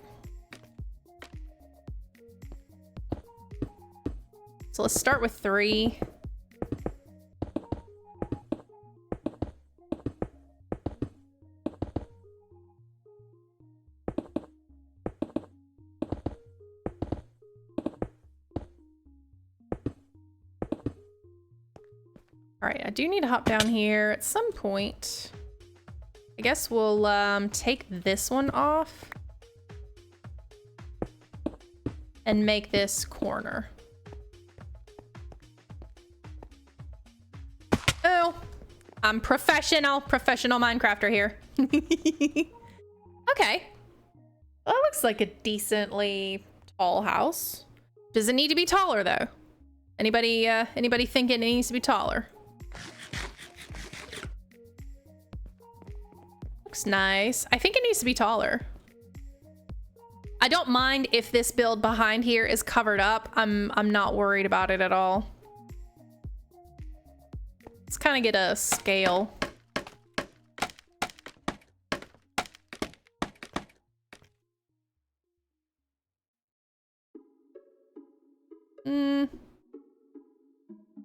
Speaker 1: So let's start with 3. All right, I do need to hop down here at some point. I guess we'll take this one off and make this corner. Oh, I'm professional Minecrafter here. Okay, well, that looks like a decently tall house. Does it need to be taller though? Anybody think it needs to be taller? Nice. I think it needs to be taller. I don't mind if this build behind here is covered up. I'm not worried about it at all. Let's kind of get a scale. I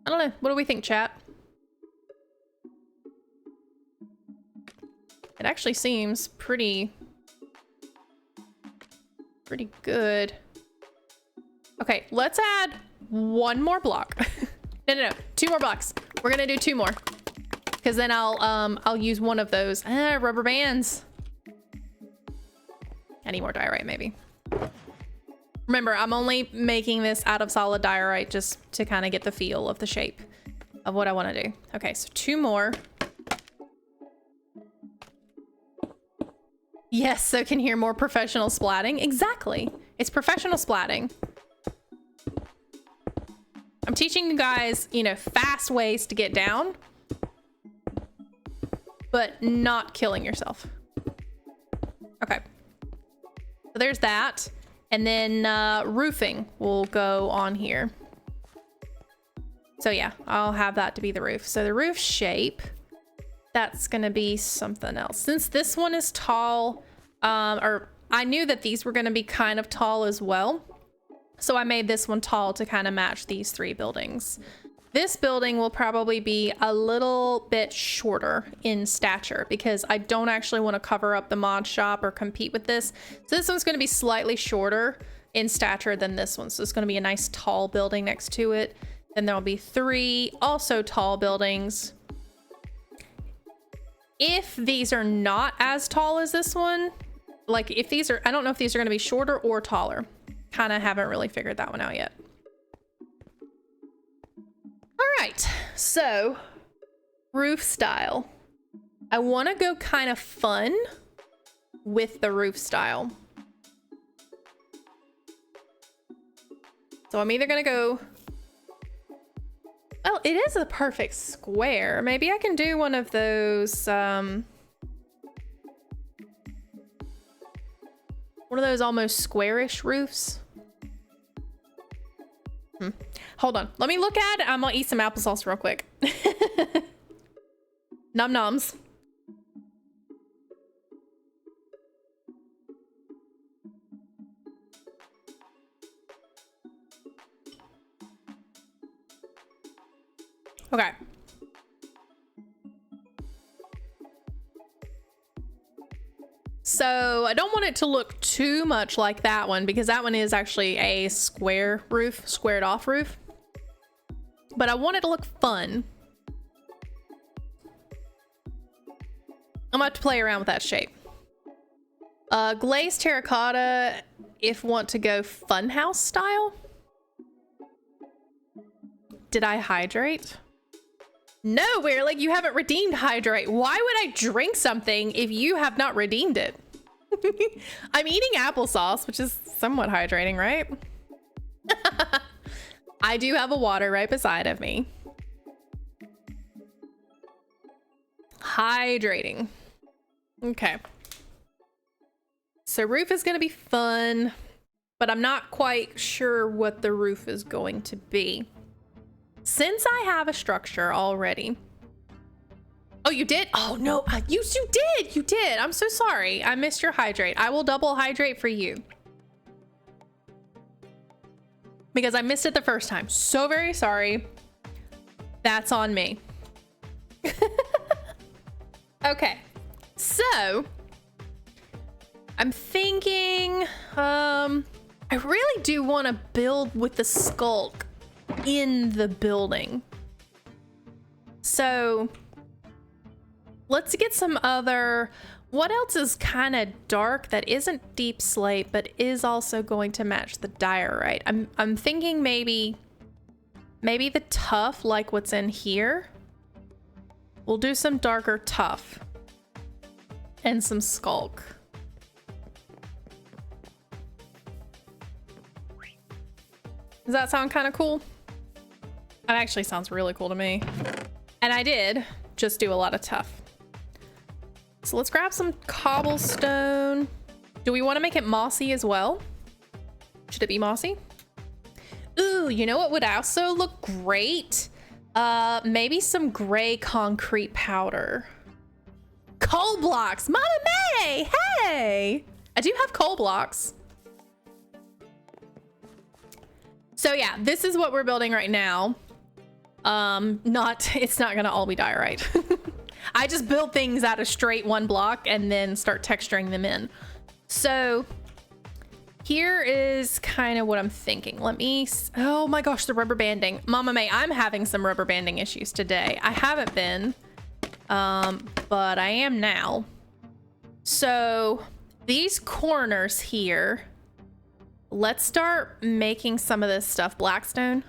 Speaker 1: don't know. What do we think, chat? It actually seems pretty good. Okay, let's add 1 more block. No, 2 more blocks. We're gonna do 2 more, because then I'll use one of those rubber bands. I need more diorite, maybe. Remember, I'm only making this out of solid diorite just to kind of get the feel of the shape of what I want to do. Okay, so 2 more. Yes, so can hear more professional splatting. Exactly. It's professional splatting. I'm teaching you guys, you know, fast ways to get down, but not killing yourself. Okay. So there's that. And then roofing will go on here. So yeah, I'll have that to be the roof. So the roof shape, that's gonna be something else. Since this one is tall, or I knew that these were gonna be kind of tall as well. So I made this one tall to kind of match these 3 buildings. This building will probably be a little bit shorter in stature because I don't actually want to cover up the mod shop or compete with this. So this one's going to be slightly shorter in stature than this one. So it's going to be a nice tall building next to it. Then there'll be 3 also tall buildings. If these are not as tall as this one, like if these are, I don't know if these are going to be shorter or taller. Kind of haven't really figured that one out yet. All right, so roof style. I want to go kind of fun with the roof style. So I'm either going to go, well, it is a perfect square. Maybe I can do one of those, One of those almost squarish roofs. Hold on. Let me look at it. I'm gonna eat some applesauce real quick. Num nums. Okay. So I don't want it to look too much like that one because that one is actually a square roof, squared off roof. But I want it to look fun. I'm gonna have to play around with that shape. Glazed terracotta if want to go funhouse style. Did I hydrate? No, we're like, you haven't redeemed hydrate. Why would I drink something if you have not redeemed it? I'm eating applesauce, which is somewhat hydrating, right? I do have a water right beside of me. Hydrating. Okay. So roof is gonna be fun, but I'm not quite sure what the roof is going to be. Since I have a structure already. Oh, you did? Oh, no. You did. You did. I'm so sorry. I missed your hydrate. I will double hydrate for you. Because I missed it the first time. So very sorry. That's on me. Okay. So, I'm thinking, I really do want to build with the Sculk in the building. So let's get some other, what else is kind of dark that isn't deep slate but is also going to match the diorite? I'm thinking maybe the tuff, like what's in here. We'll do some darker tuff and some Sculk. Does that sound kind of cool? That actually sounds really cool to me. And I did just do a lot of tuff. So let's grab some cobblestone. Do we want to make it mossy as well? Should it be mossy? Ooh, you know what would also look great? Maybe some gray concrete powder. Coal blocks! Mama May! Hey! I do have coal blocks. So yeah, this is what we're building right now. It's not gonna all be diorite. I just build things out of straight one block and then start texturing them in. So here is kind of what I'm thinking. Oh my gosh, the rubber banding. Mama May, I'm having some rubber banding issues today. I haven't been, but I am now. So these corners here, let's start making some of this stuff blackstone.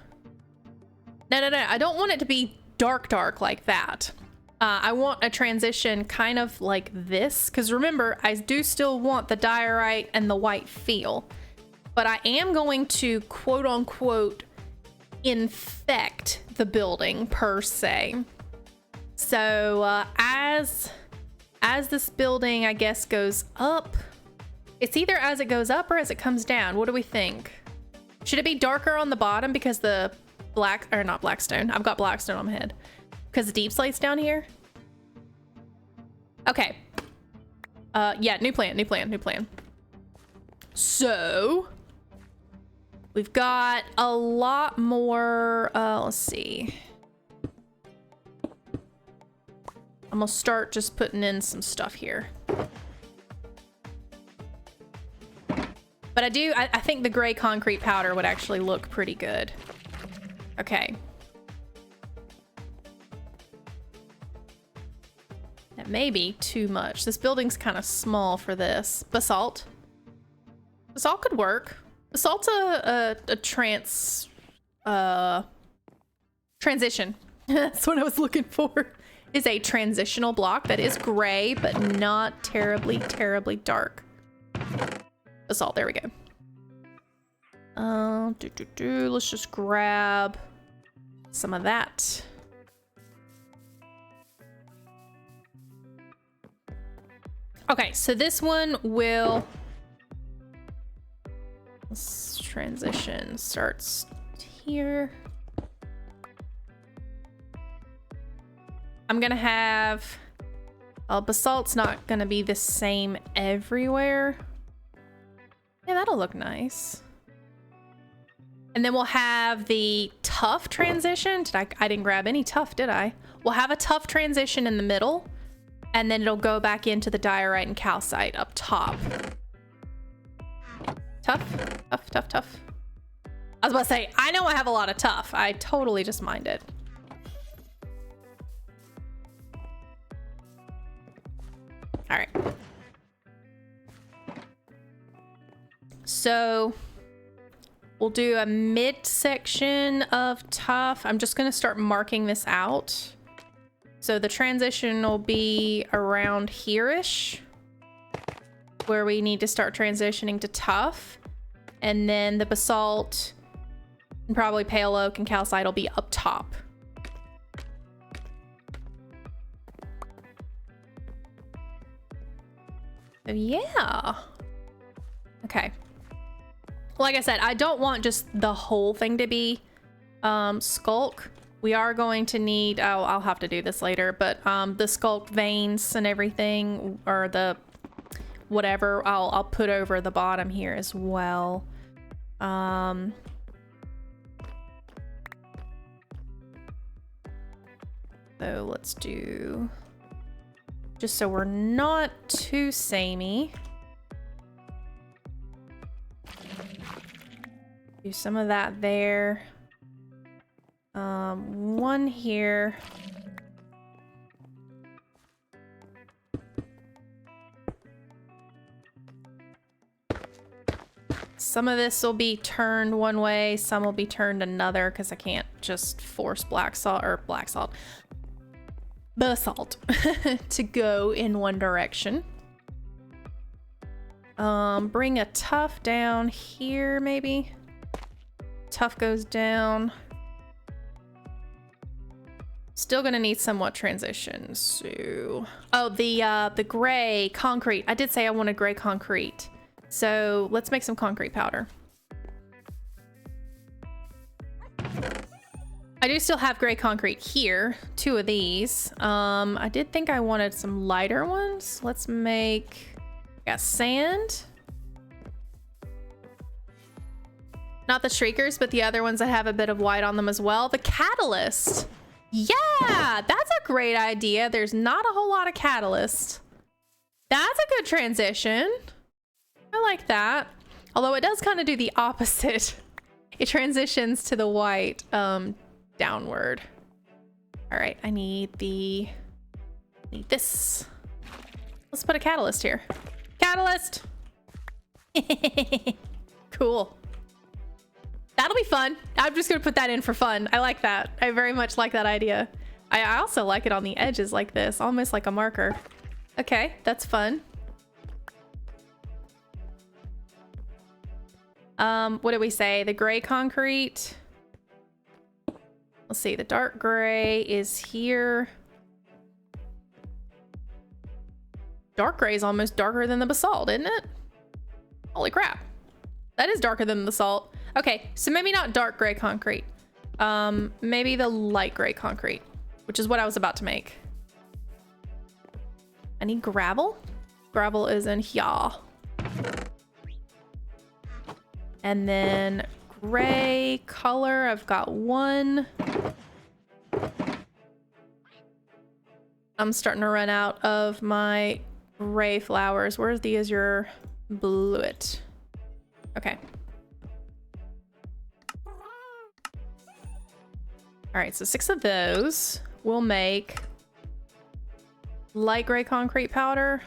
Speaker 1: No, I don't want it to be dark like that. I want a transition kind of like this, because remember, I do still want the diorite and the white feel, but I am going to quote unquote infect the building per se. So as this building, I guess, goes up, it's either as it goes up or as it comes down. What do we think? Should it be darker on the bottom because the not blackstone. I've got blackstone on my head. Because the deep slate's down here? Okay. Yeah, new plan. So, we've got a lot more, let's see. I'm gonna start just putting in some stuff here. But I think the gray concrete powder would actually look pretty good. Okay. That may be too much. This building's kind of small for this. Basalt. Basalt could work. Basalt's a transition. That's what I was looking for. Is a transitional block that is gray, but not terribly dark. Basalt, there we go. Let's just grab some of that. Okay, so this one will transition starts here. I'm gonna have basalt's not gonna be the same everywhere. Yeah, that'll look nice. And then we'll have the tuff transition. I didn't grab any tuff, did I? We'll have a tuff transition in the middle, and then it'll go back into the diorite and calcite up top. Tuff, tuff, tuff, tuff. I was about to say, I know I have a lot of tuff. I totally just mined it. All right. So we'll do a mid-section of tuff. I'm just gonna start marking this out. So the transition will be around here-ish, where we need to start transitioning to tuff. And then the basalt and probably pale oak and calcite will be up top. So yeah. Okay. Like I said, I don't want just the whole thing to be Sculk. We are going to need, oh, I'll have to do this later, but the Sculk veins and everything, or the whatever, I'll put over the bottom here as well. So let's do, just so we're not too samey. Do some of that there. One here. Some of this will be turned one way, some will be turned another, because I can't just force basalt to go in one direction. Bring a tuff down here, maybe. Tuff goes down. Still gonna need somewhat transition. So, oh, the gray concrete. I did say I wanted gray concrete. So let's make some concrete powder. I do still have gray concrete here, 2 of these. I did think I wanted some lighter ones. Let's make, got sand. Not the streakers, but the other ones that have a bit of white on them as well. The catalyst. Yeah, that's a great idea. There's not a whole lot of catalyst. That's a good transition. I like that. Although it does kind of do the opposite. It transitions to the white downward. All right, I need this. Let's put a catalyst here. Catalyst. Cool. That'll be fun. I'm just gonna put that in for fun. I like that. I very much like that idea. I also like it on the edges like this, almost like a marker. Okay, that's fun. What did we say? The gray concrete. Let's see, the dark gray is here. Dark gray is almost darker than the basalt, isn't it? Holy crap. That is darker than the basalt. Okay, so maybe not dark gray concrete. Maybe the light gray concrete, which is what I was about to make. I need gravel. Gravel is in here. And then gray color, I've got 1. I'm starting to run out of my gray flowers. Where's the azure bluet? Okay. All right, so 6 of those. We'll make light gray concrete powder.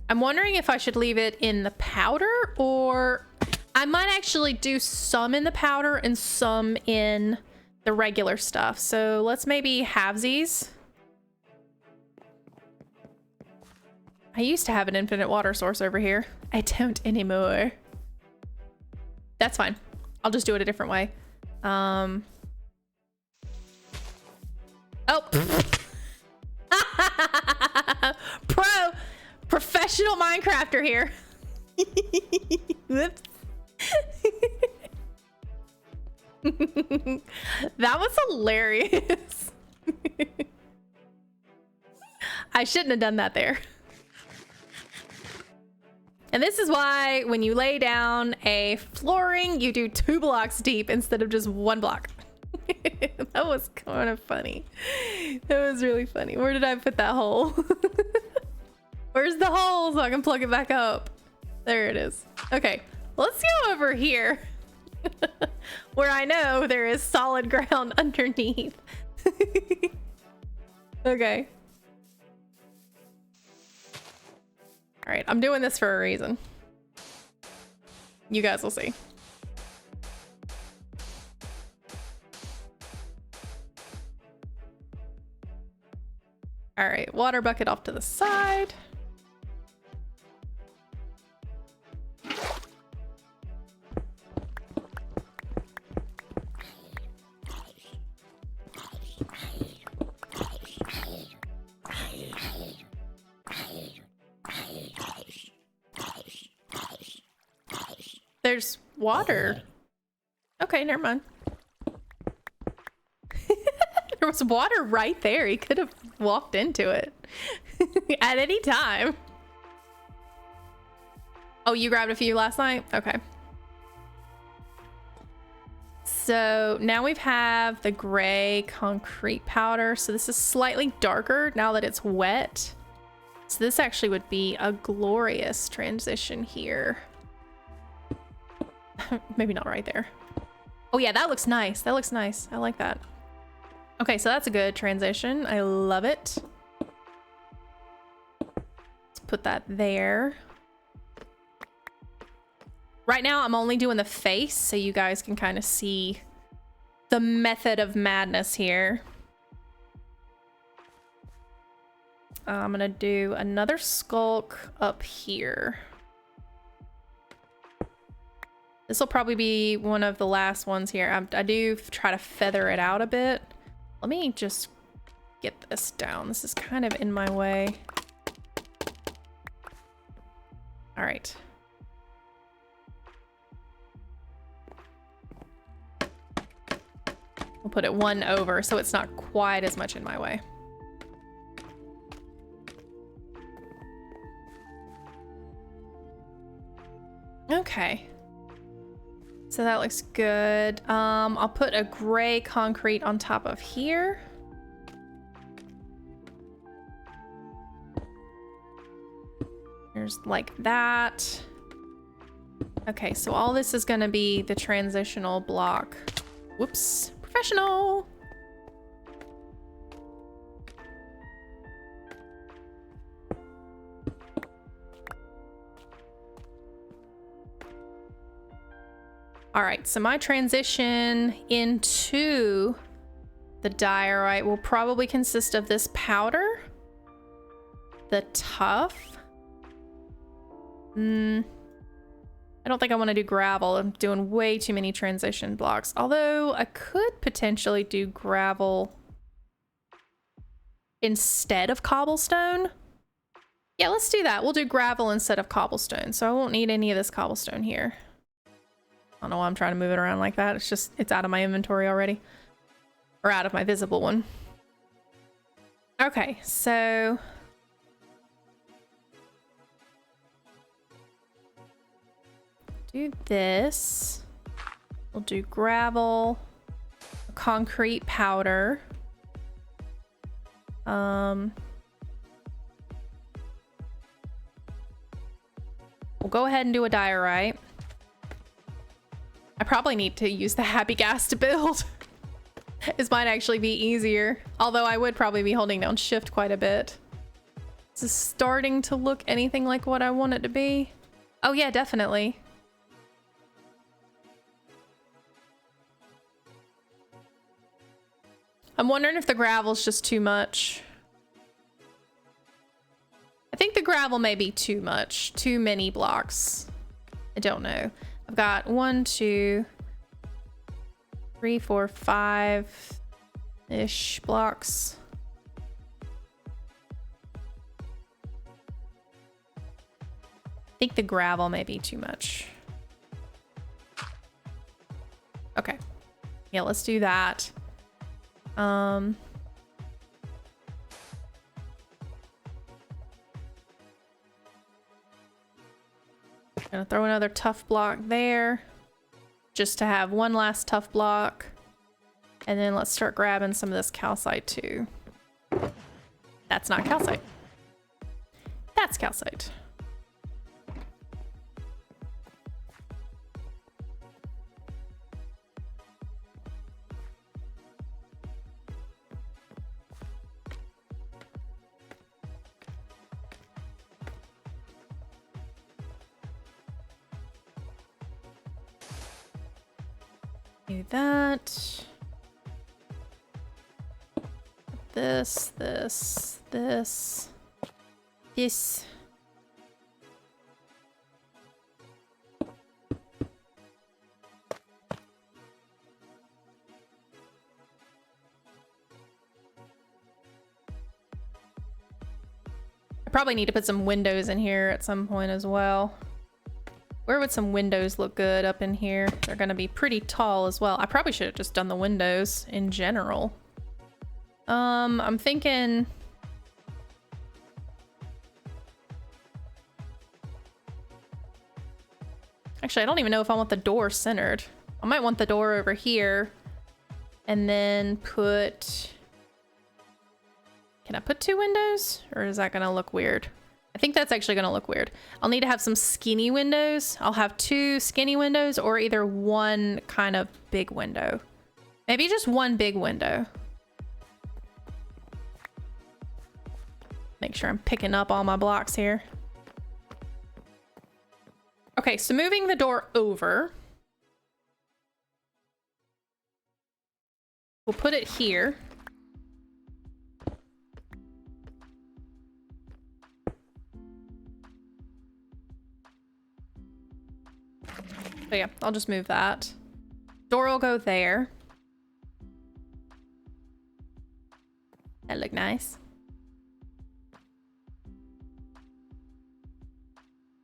Speaker 1: I'm wondering if I should leave it in the powder, or I might actually do some in the powder and some in the regular stuff. So let's maybe halvesies. I used to have an infinite water source over here. I don't anymore. That's fine. I'll just do it a different way. Oh. Professional Minecrafter here. Whoops. That was hilarious. I shouldn't have done that there. And this is why when you lay down a flooring, you do 2 blocks deep instead of just 1 block. That was kind of funny. That was really funny. Where did I put that hole? Where's the hole so I can plug it back up? There it is. Okay, let's go over here where I know there is solid ground underneath. Okay. All right, I'm doing this for a reason. You guys will see. All right, water bucket off to the side. There's water. Okay, never mind. There was water right there. He could have walked into it at any time. Oh, you grabbed a few last night? Okay. So now we have the gray concrete powder. So this is slightly darker now that it's wet. So this actually would be a glorious transition here. Maybe not right there. Oh yeah, that looks nice. That looks nice. I like that. Okay, so that's a good transition. I love it. Let's put that there. Right now, I'm only doing the face so you guys can kind of see the method of madness here. I'm gonna do another sculk up here. This will probably be one of the last ones here. I do try to feather it out a bit. Let me just get this down. This is kind of in my way. All right. We'll put it 1 over so it's not quite as much in my way. Okay. So that looks good. I'll put a gray concrete on top of here. There's like that. Okay, so all this is gonna be the transitional block. Whoops, professional. All right, so my transition into the diorite will probably consist of this powder, the tuff. I don't think I want to do gravel. I'm doing way too many transition blocks. Although I could potentially do gravel instead of cobblestone. Yeah, let's do that. We'll do gravel instead of cobblestone. So I won't need any of this cobblestone here. I don't know why I'm trying to move it around like that. It's just, it's out of my inventory already. Or out of my visible one. Okay, so... do this. We'll do gravel, concrete powder. We'll go ahead and do a diorite. I probably need to use the happy gas to build. This might actually be easier. Although I would probably be holding down shift quite a bit. Is this starting to look anything like what I want it to be? Oh yeah, definitely. I'm wondering if the gravel's just too much. I think the gravel may be too much. Too many blocks. I don't know. I've got 1, 2, 3, 4, 5-ish blocks. I think the gravel may be too much. Okay. Yeah, let's do that. Gonna throw another tough block there, just to have one last tough block. And then let's start grabbing some of this calcite too. That's not calcite. That's calcite. Do that. This. I probably need to put some windows in here at some point as well. Where would some windows look good up in here? They're gonna be pretty tall as well. I probably should have just done the windows in general. I'm thinking... Actually, I don't even know if I want the door centered. I might want the door over here. And then put... Can I put 2 windows? Or is that gonna look weird? I think that's actually gonna look weird. I'll need to have some skinny windows. I'll have 2 skinny windows or either one kind of big window. Maybe just one big window. Make sure I'm picking up all my blocks here. Okay, so moving the door over. We'll put it here. So yeah, I'll just move that. Door will go there. That look nice.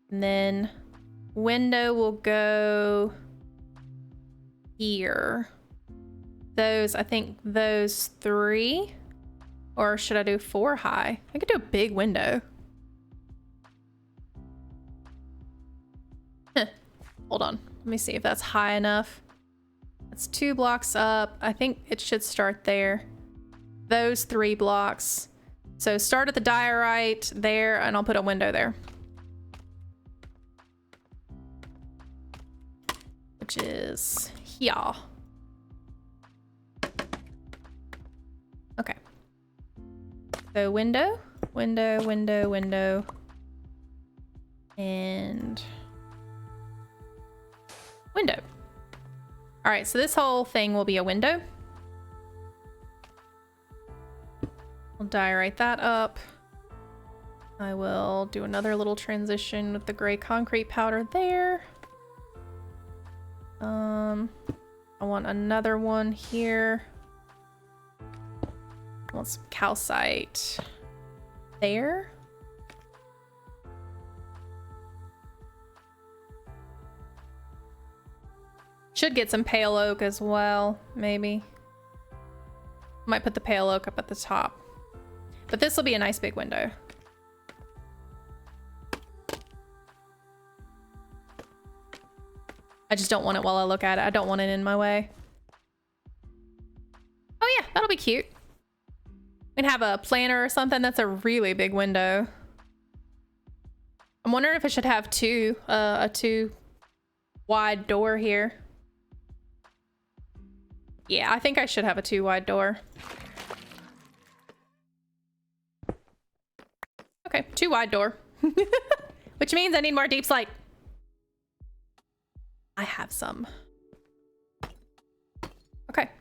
Speaker 1: And then window will go here. Those, I think those 3. Or should I do 4 high? I could do a big window. Hold on. Let me see if that's high enough. That's 2 blocks up. I think it should start there. Those 3 blocks. So start at the diorite there, and I'll put a window there. Which is here. Okay. So window, window, window, window. And window. All right, so this whole thing will be a window. I'll diorite that up. I will do another little transition with the gray concrete powder there. I want another one here. I want some calcite there. Should get some pale oak as well, maybe. Might put the pale oak up at the top. But this will be a nice big window. I just don't want it while I look at it. I don't want it in my way. Oh yeah, that'll be cute. We can have a planter or something. That's a really big window. I'm wondering if it should have a 2 wide door here. Yeah, I think I should have a 2 wide door. Okay, 2 wide door. Which means I need more deep slate. I have some. Okay.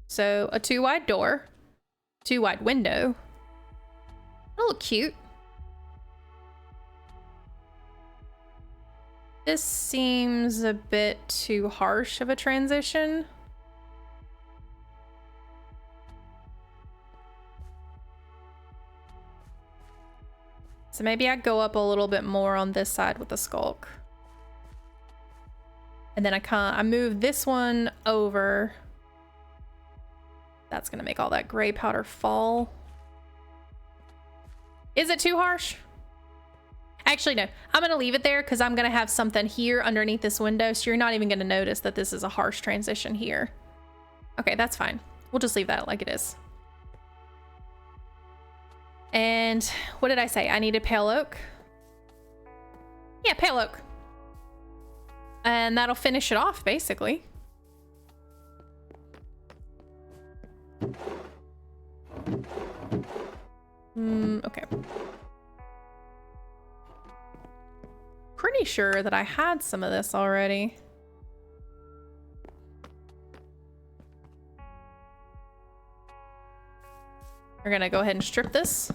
Speaker 1: So a 2 wide door, 2 wide window. That'll look cute. This seems a bit too harsh of a transition. So maybe I'd go up a little bit more on this side with the Sculk. And then I move this one over That's gonna make all that gray powder fall. Is it too harsh? Actually, no. I'm gonna leave it there because I'm gonna have something here underneath this window, so you're not even gonna notice that this is a harsh transition here. Okay, that's fine. We'll just leave that like it is. And what did I say? I needed pale oak. Yeah, pale oak. And that'll finish it off, basically. Okay. Pretty sure that I had some of this already. We're gonna go ahead and strip this.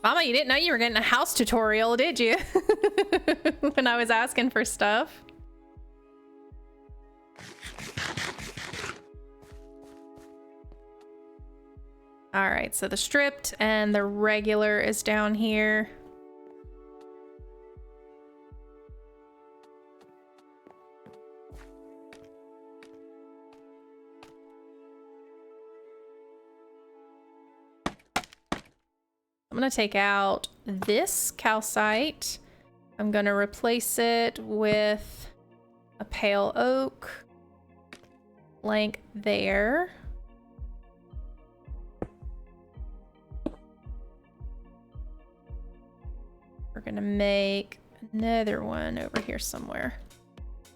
Speaker 1: Mama, you didn't know you were getting a house tutorial, did you? When I was asking for stuff. All right, so the stripped and the regular is down here. I'm gonna take out this calcite. I'm gonna replace it with a pale oak. Blank there. We're gonna make another one over here somewhere.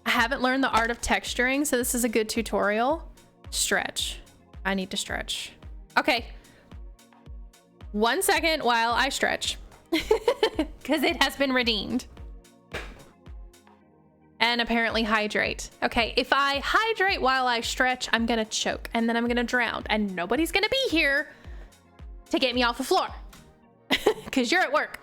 Speaker 1: I haven't learned the art of texturing, so this is a good tutorial. Stretch. I need to stretch. Okay. 1 second while I stretch. Because it has been redeemed. And apparently hydrate. Okay, if I hydrate while I stretch, I'm gonna choke and then I'm gonna drown and nobody's gonna be here to get me off the floor. Because you're at work.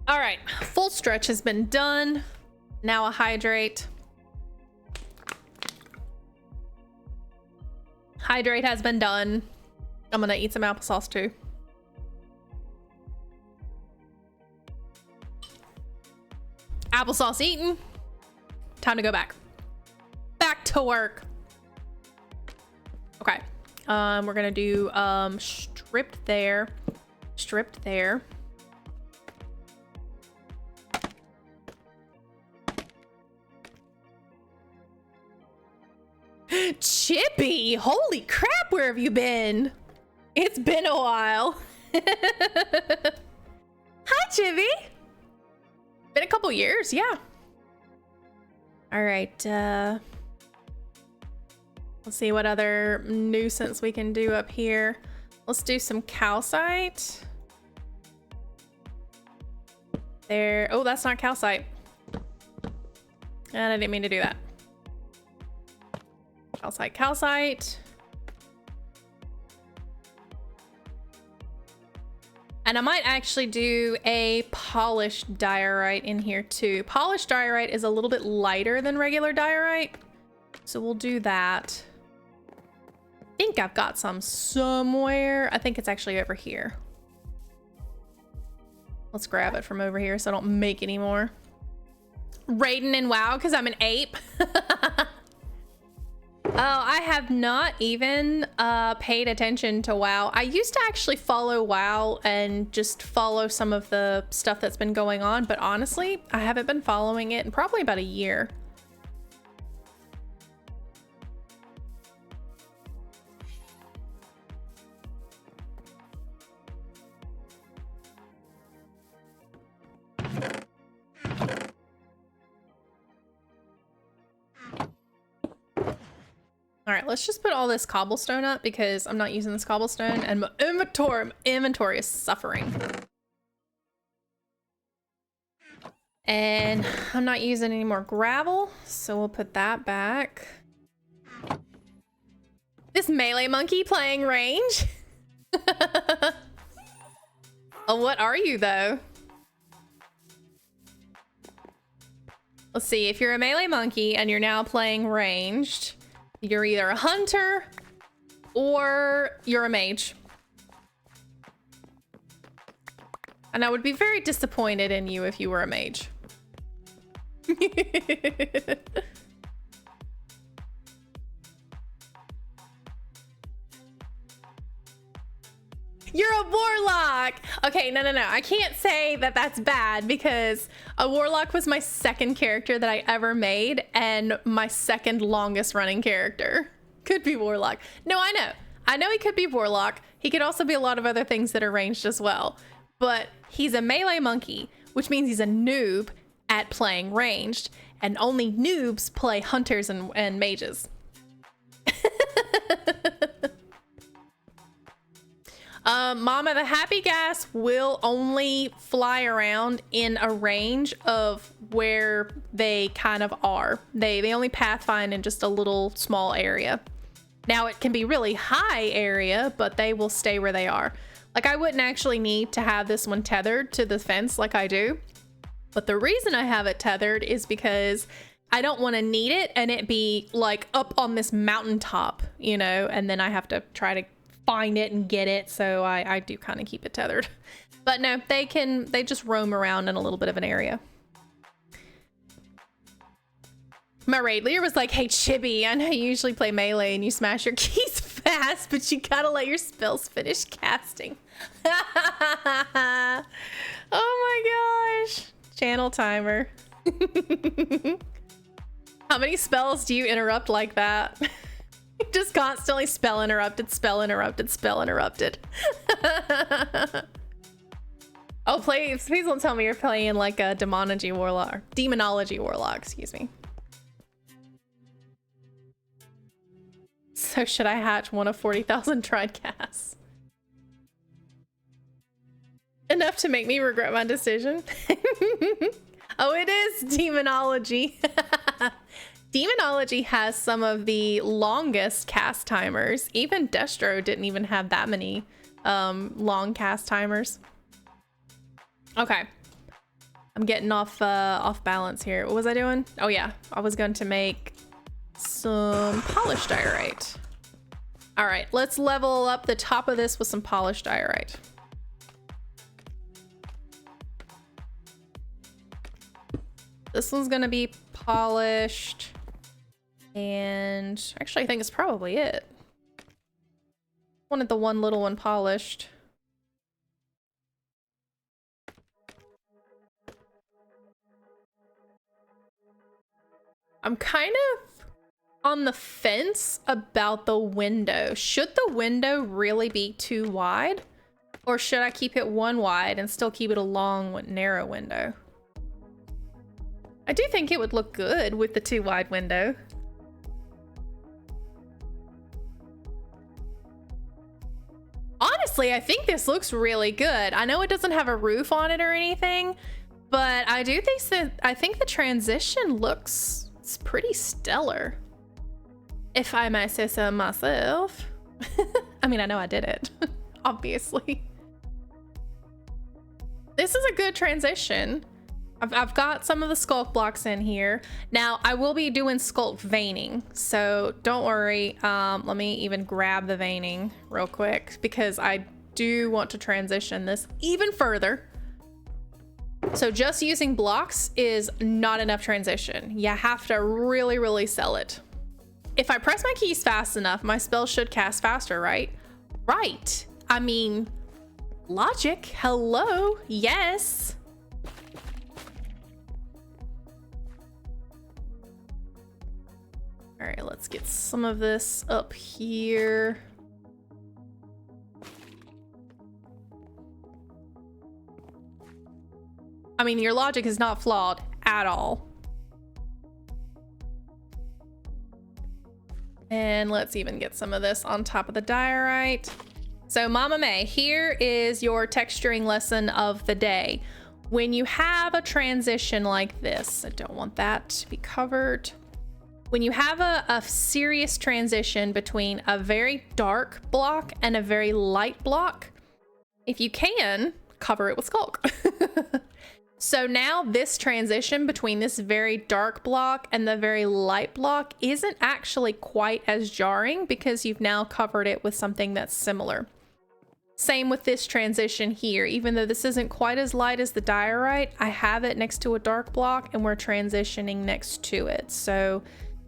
Speaker 1: All right, full stretch has been done. Now a hydrate. Hydrate has been done. I'm gonna eat some applesauce too. Applesauce eaten. Time to go back. Back to work. Okay. We're gonna do stripped there. Stripped there. Chippy, holy crap, where have you been? It's been a while. Hi, Chippy. Been a couple years, yeah. All right, let's see what other nuisance we can do up here. Let's do some calcite. There, oh, that's not calcite. And I didn't mean to do that. Calcite, calcite. And I might actually do a polished diorite in here too. Polished diorite is a little bit lighter than regular diorite, so we'll do that. I think I've got some somewhere. I think it's actually over here. Let's grab it from over here so I don't make any more. Raiden and WoW because I'm an ape. Oh, I have not even paid attention to WoW. I used to actually follow WoW and just follow some of the stuff that's been going on, but honestly, I haven't been following it in probably about a year. All right, let's just put all this cobblestone up because I'm not using this cobblestone and my inventory is suffering. And I'm not using any more gravel, so we'll put that back. This melee monkey playing range? Oh, what are you though? Let's see, if you're a melee monkey and you're now playing ranged, you're either a hunter or you're a mage. And I would be very disappointed in you if you were a mage. You're a warlock! Okay, no. I can't say that that's bad because a warlock was my second character that I ever made and my second longest running character. Could be warlock. No, I know. I know he could be warlock. He could also be a lot of other things that are ranged as well. But he's a melee monkey, which means he's a noob at playing ranged, and only noobs play hunters and mages. Mama, the happy gas will only fly around in a range of where they kind of are. They only pathfind in just a little small area. Now it can be really high area, but they will stay where they are. Like I wouldn't actually need to have this one tethered to the fence like I do. But the reason I have it tethered is because I don't want to need it and it be like up on this mountaintop, you know, and then I have to try to find it and get it. So I do kind of keep it tethered. But no, they just roam around in a little bit of an area. My raid leader was like, hey Chibi, I know you usually play melee and you smash your keys fast, but you gotta let your spells finish casting. Oh my gosh. Channel timer. How many spells do you interrupt like that? Just constantly spell interrupted, spell interrupted, spell interrupted. Oh, please don't tell me you're playing like a demonology warlock, excuse me. So should I hatch one of 40,000 tried casts? Enough to make me regret my decision. Oh, it is demonology. Demonology has some of the longest cast timers. Even Destro didn't even have that many long cast timers. Okay. I'm getting off balance here. What was I doing? Oh yeah, I was going to make some polished diorite. All right, let's level up the top of this with some polished diorite. This one's gonna be polished. And actually I think it's probably it. Wanted the one little one polished. I'm kind of on the fence about the window. Should the window really be too wide? Or should I keep it one wide and still keep it a long, narrow window? I do think it would look good with the too wide window. Honestly, I think this looks really good. I know it doesn't have a roof on it or anything, but I think the transition looks pretty stellar. If I may say so myself. I mean, I know I did it, obviously. This is a good transition. I've got some of the Sculk blocks in here. Now, I will be doing Sculk veining, so don't worry. Let me even grab the veining real quick because I do want to transition this even further. So just using blocks is not enough transition. You have to really, really sell it. If I press my keys fast enough, my spell should cast faster, right? Right. I mean, logic. Hello. Yes. All right, let's get some of this up here. I mean, your logic is not flawed at all. And let's even get some of this on top of the diorite. So Mama May, here is your texturing lesson of the day. When you have a transition like this, I don't want that to be covered. when you have a serious transition between a very dark block and a very light block, if you can, cover it with Sculk. So now this transition between this very dark block and the very light block isn't actually quite as jarring because you've now covered it with something that's similar. Same with this transition here. Even though this isn't quite as light as the diorite, I have it next to a dark block and we're transitioning next to it. So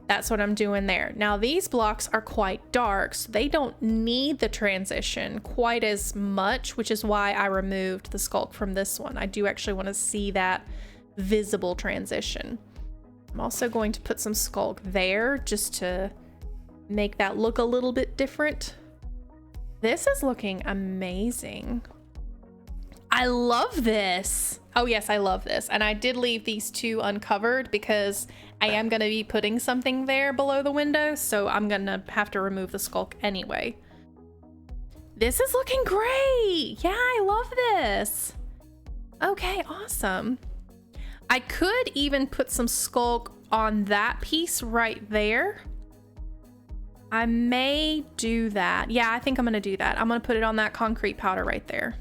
Speaker 1: that's what I'm doing there. Now these blocks are quite dark, so they don't need the transition quite as much, which is why I removed the Sculk from this one. I do actually want to see that visible transition. I'm also going to put some Sculk there just to make that look a little bit different. This is looking amazing. I love this. Oh yes, I love this. And I did leave these two uncovered because I am going to be putting something there below the window, so I'm going to have to remove the Sculk anyway. This is looking great. Yeah, I love this. Okay, awesome. I could even put some Sculk on that piece right there. I may do that. Yeah, I think I'm going to do that. I'm going to put it on that concrete powder right there.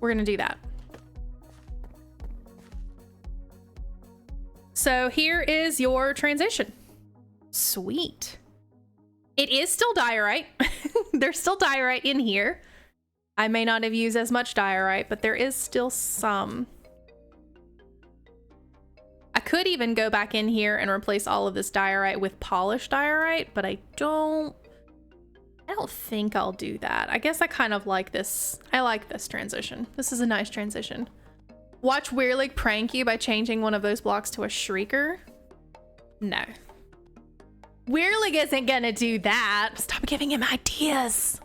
Speaker 1: We're going to do that. So here is your transition. Sweet. It is still diorite. There's still diorite in here. I may not have used as much diorite, but there is still some. I could even go back in here and replace all of this diorite with polished diorite, but I don't think I'll do that. I guess I kind of like this. I like this transition. This is a nice transition. Watch Weirlig prank you by changing one of those blocks to a shrieker. No. Weirlig isn't gonna do that. Stop giving him ideas.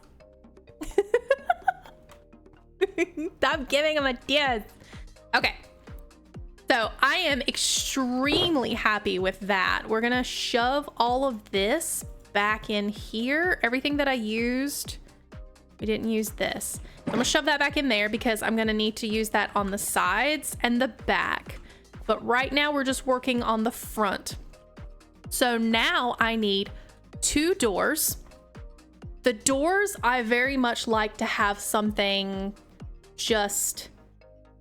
Speaker 1: Stop giving him ideas. Okay. So I am extremely happy with that. We're gonna shove all of this back in here. Everything that I used, we didn't use this. I'm gonna shove that back in there because I'm gonna need to use that on the sides and the back. But right now we're just working on the front. So now I need 2 doors. The doors, I very much like to have something just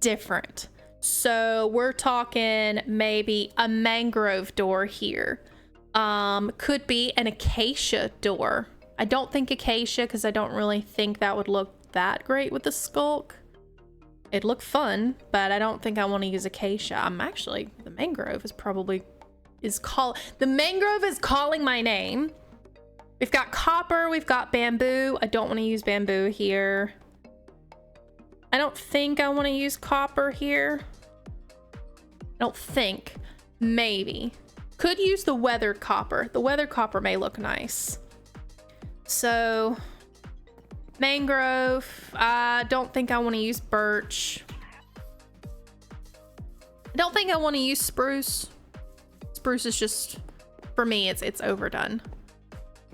Speaker 1: different. So we're talking maybe a mangrove door here. Could be an acacia door. I don't think acacia because I don't really think that would look that great with the Sculk. It'd look fun, but I don't think I want to use acacia. The mangrove is probably the mangrove is calling my name. We've got copper, we've got bamboo. I don't want to use bamboo here. I don't think I want to use copper here. I don't think. Maybe. Could use the weathered copper. The weathered copper may look nice. So mangrove. I don't think I want to use birch. I don't think I want to use spruce. Spruce is just, for me, it's overdone.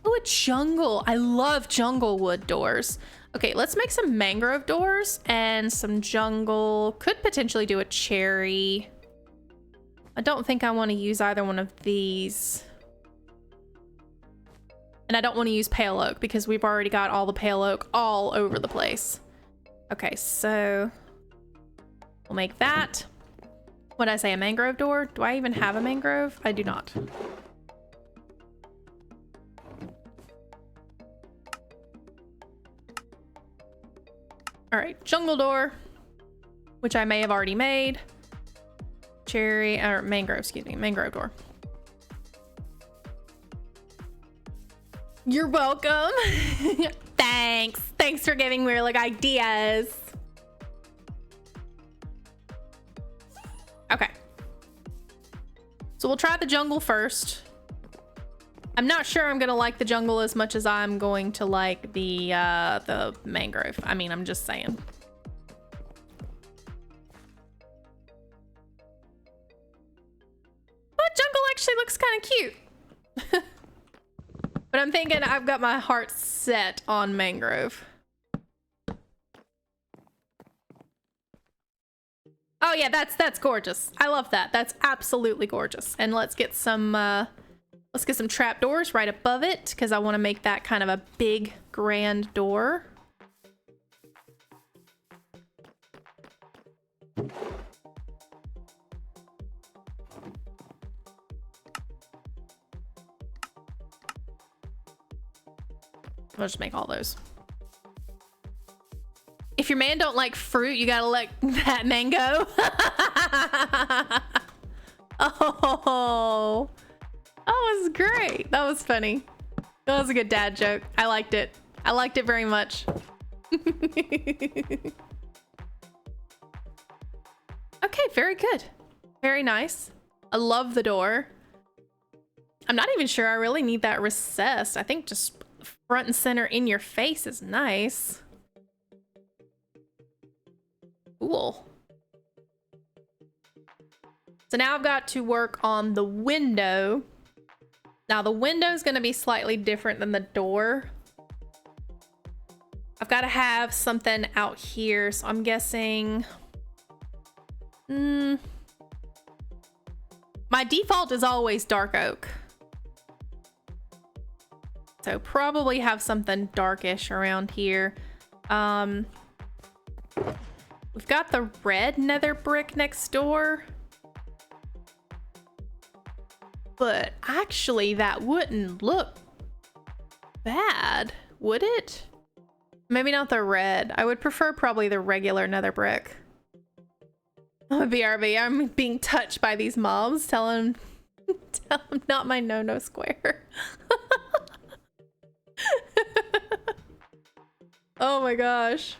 Speaker 1: Oh, a jungle. I love jungle wood doors. Okay, let's make some mangrove doors and some jungle. Could potentially do a cherry. I don't think I want to use either one of these. And I don't want to use pale oak because we've already got all the pale oak all over the place. Okay, so we'll make that. What did I say, a mangrove door? Do I even have a mangrove? I do not. All right, jungle door, which I may have already made. Cherry, or mangrove, excuse me, mangrove door. You're welcome. Thanks. Thanks for giving me like ideas. Okay. So we'll try the jungle first. I'm not sure I'm gonna like the jungle as much as I'm going to like the mangrove. I mean, I'm just saying. But jungle actually looks kind of cute. But I'm thinking I've got my heart set on mangrove. Oh yeah, that's gorgeous. I love that. That's absolutely gorgeous. And let's get some Let's get some trapdoors right above it because I want to make that kind of a big, grand door. I'll just make all those. If your man don't like fruit, you gotta let that man go. Oh, that was great. That was funny. That was a good dad joke. I liked it. I liked it very much. Okay, very good. Very nice. I love the door. I'm not even sure I really need that recessed. I think just front and center in your face is nice. Cool. So now I've got to work on the window. Now the window is going to be slightly different than the door. I've got to have something out here, so I'm guessing... my default is always dark oak. So probably have something darkish around here. We've got the red nether brick next door. But actually that wouldn't look bad, would it? Maybe not the red. I would prefer probably the regular nether brick. Oh, BRB, I'm being touched by these mobs. Tell them not my no square. Oh my gosh.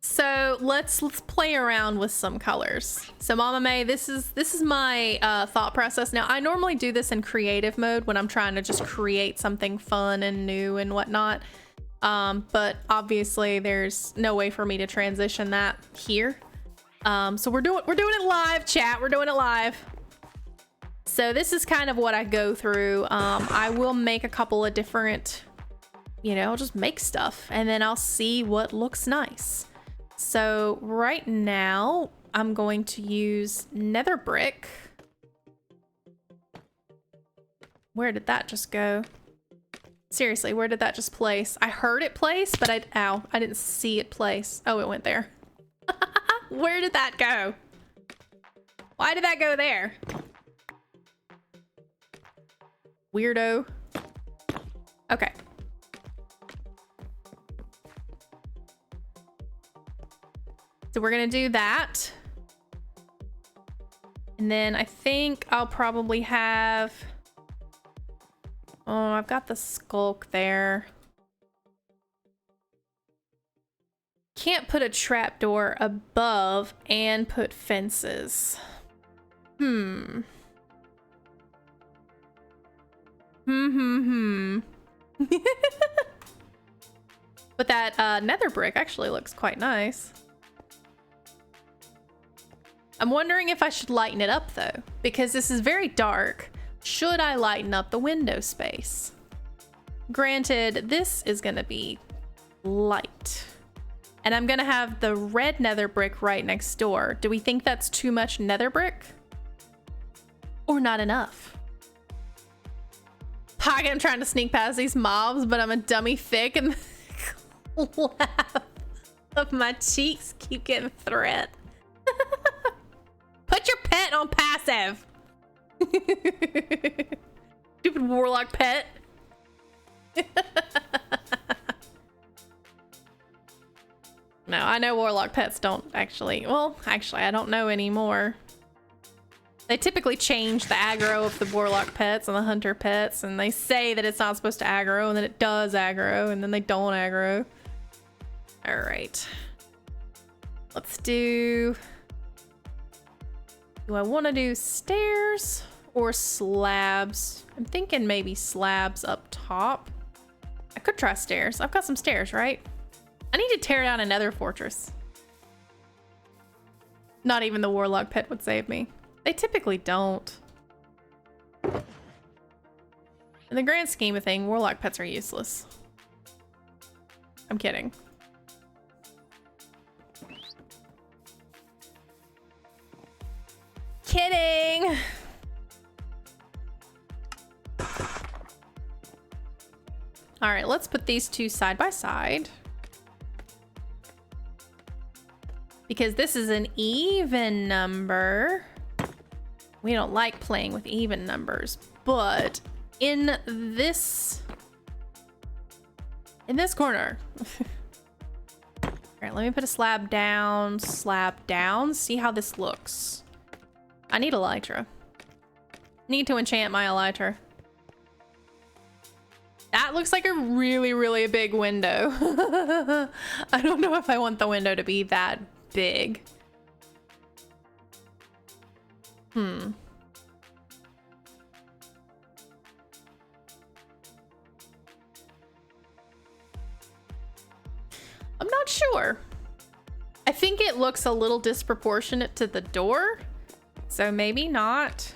Speaker 1: So let's play around with some colors. So Mama May, this is my thought process. Now I normally do this in creative mode when I'm trying to just create something fun and new and whatnot. But obviously there's no way for me to transition that here. So we're doing it live, chat. We're doing it live. So this is kind of what I go through. I will make a couple of different, I'll just make stuff and then I'll see what looks nice. So right now I'm going to use nether brick. Where did that just go? Seriously, where did that just place? I heard it place, but I didn't see it place. Oh, it went there. Where did that go? Why did that go there? Weirdo. Okay. So we're gonna do that. And then I think I'll probably have... Oh, I've got the Sculk there. Can't put a trapdoor above and put fences. But that nether brick actually looks quite nice. I'm wondering if I should lighten it up though, because this is very dark. Should I lighten up the window space? Granted, this is gonna be light. And I'm gonna have the red nether brick right next door. Do we think that's too much nether brick? Or not enough? I'm trying to sneak past these mobs, but I'm a dummy thick and the clap of my cheeks keep getting threat. Put your pet on passive. Stupid warlock pet. No, I know warlock pets don't actually, well, actually I don't know anymore. They typically change the aggro of the warlock pets and the hunter pets, and they say that it's not supposed to aggro, and then it does aggro, and then they don't aggro. All right. Let's do I want to do stairs or slabs? I'm thinking maybe slabs up top. I could try stairs. I've got some stairs, right? I need to tear down another fortress. Not even the warlock pet would save me. They typically don't. In the grand scheme of things, warlock pets are useless. I'm kidding. kidding. All right, let's put these two side by side. Because this is an even number. We don't like playing with even numbers, but in this corner. All right, let me put a slab down, see how this looks. I need elytra. Need to enchant my elytra. That looks like a really, really big window. I don't know if I want the window to be that big. I'm not sure. I think it looks a little disproportionate to the door, so maybe not.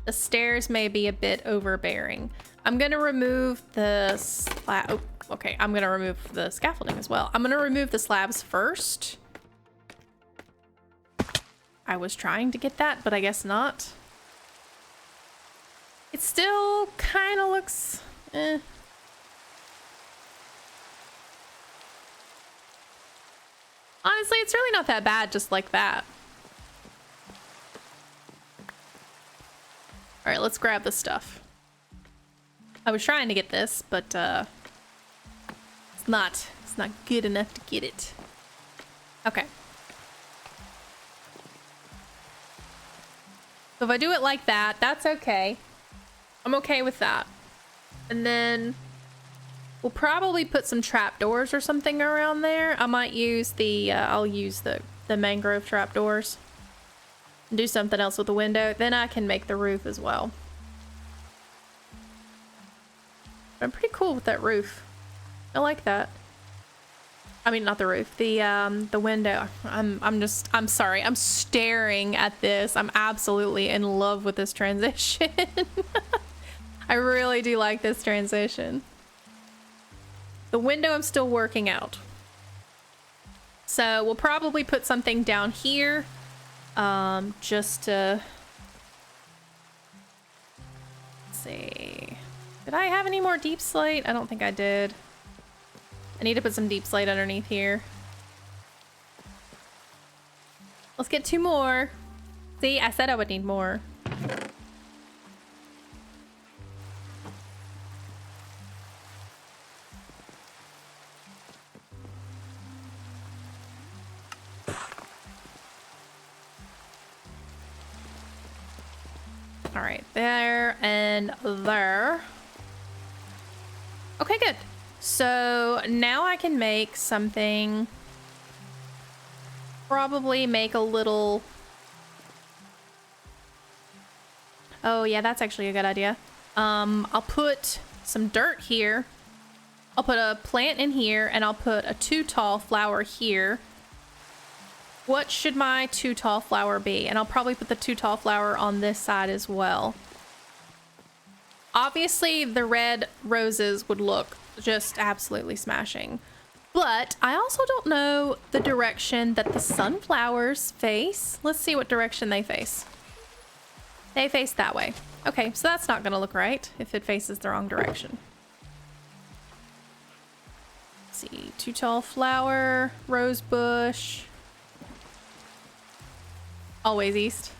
Speaker 1: The stairs may be a bit overbearing. I'm gonna remove the slab. Oh, okay, I'm gonna remove the scaffolding as well. I'm gonna remove the slabs first. I was trying to get that, but I guess not. It still kind of looks eh. Honestly, it's really not that bad just like that. All right, let's grab this stuff. I was trying to get this, but it's not good enough to get it. Okay. So if I do it like that, that's okay. I'm okay with that. And then we'll probably put some trapdoors or something around there. I might use the, I'll use the mangrove trapdoors. And do something else with the window. Then I can make the roof as well. I'm pretty cool with that roof. I like that. I mean, not the roof, the window. I'm sorry. I'm staring at this. I'm absolutely in love with this transition. I really do like this transition. The window I'm still working out. So we'll probably put something down here. Just to... Let's see. Did I have any more deep slate? I don't think I did. I need to put some deep slate underneath here. Let's get 2 more. See, I said I would need more. All right, there and there. Okay, good. So now I can make something, probably make a little, oh yeah, that's actually a good idea. I'll put some dirt here. I'll put a plant in here and I'll put a 2 tall flower here. What should my 2 tall flower be? And I'll probably put the 2 tall flower on this side as well. Obviously the red roses would look just absolutely smashing, but I also don't know the direction that the sunflowers face. Let's see what direction they face. They face that way. Okay, so that's not gonna look right if it faces the wrong direction. Let's see, 2 tall flower, rose bush. Always east.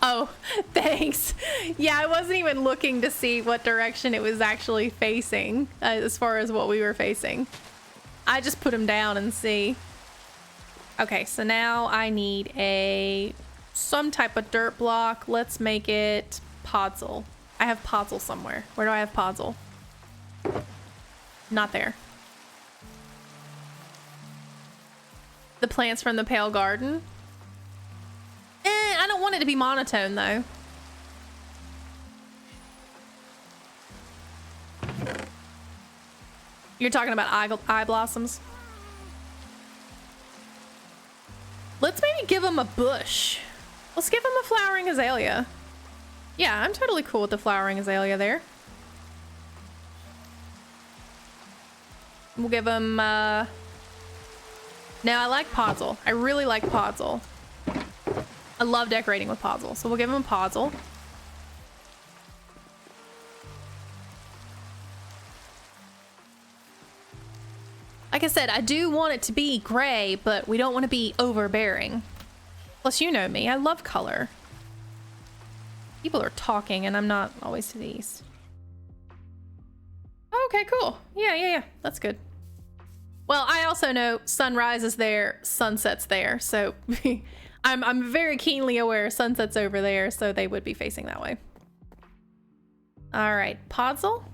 Speaker 1: Oh, thanks. Yeah, I wasn't even looking to see what direction it was actually facing as far as what we were facing. I just put them down and see. Okay, so now I need some type of dirt block. Let's make it podzol. I have podzol somewhere. Where do I have podzol? Not there. The plants from the Pale Garden. I don't want it to be monotone though. You're talking about eye blossoms? Let's maybe give them a bush. Let's give them a flowering azalea. Yeah, I'm totally cool with the flowering azalea there. We'll give them, no, I like podzol. I really like podzol. I love decorating with podzol, so we'll give him a podzol. Like I said, I do want it to be gray, but we don't want to be overbearing. Plus, you know me, I love color. People are talking and I'm not always to the east. Okay, cool. Yeah. That's good. Well, I also know sunrise is there, sunset's there, so I'm very keenly aware sunset's over there, so they would be facing that way. All right, podzol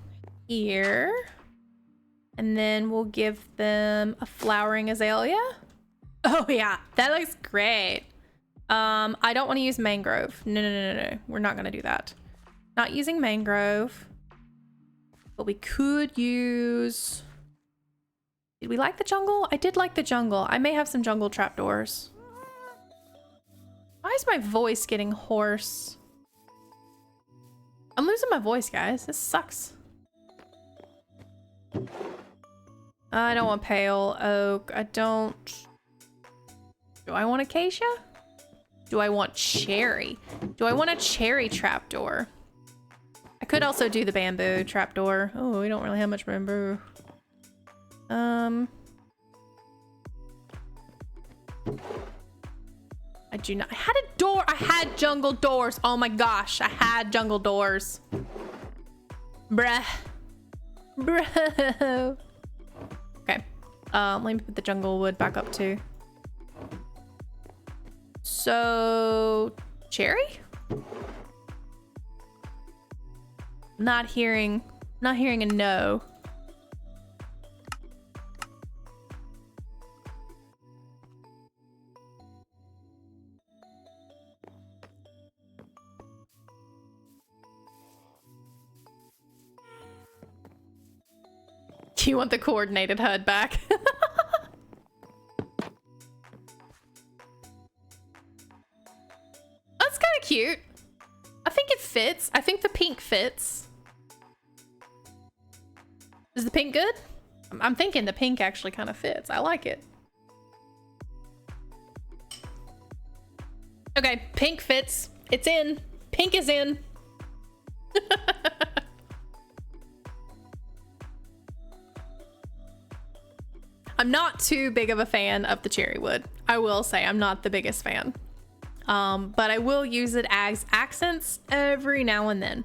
Speaker 1: here. And then we'll give them a flowering azalea. Oh yeah, that looks great. I don't want to use mangrove. No. We're not gonna do that. Not using mangrove. But we could use... Did we like the jungle? I did like the jungle. I may have some jungle trapdoors. Why is my voice getting hoarse? I'm losing my voice, guys. This sucks. I don't want pale oak. I don't... Do I want acacia? Do I want cherry? Do I want a cherry trapdoor? I could also do the bamboo trapdoor. Oh, we don't really have much bamboo. I do not. I had a door. I had jungle doors. Oh my gosh. I had jungle doors. Bruh. Bro. Okay. Let me put the jungle wood back up too. So, cherry? Not hearing a no. You want the coordinated HUD back? That's kind of cute. I think it fits. I think the pink fits. Is the pink good? I'm thinking the pink actually kind of fits. I like it. Okay, pink fits. It's in. Pink is in. I'm not too big of a fan of the cherry wood. I will say I'm not the biggest fan. But I will use it as accents every now and then.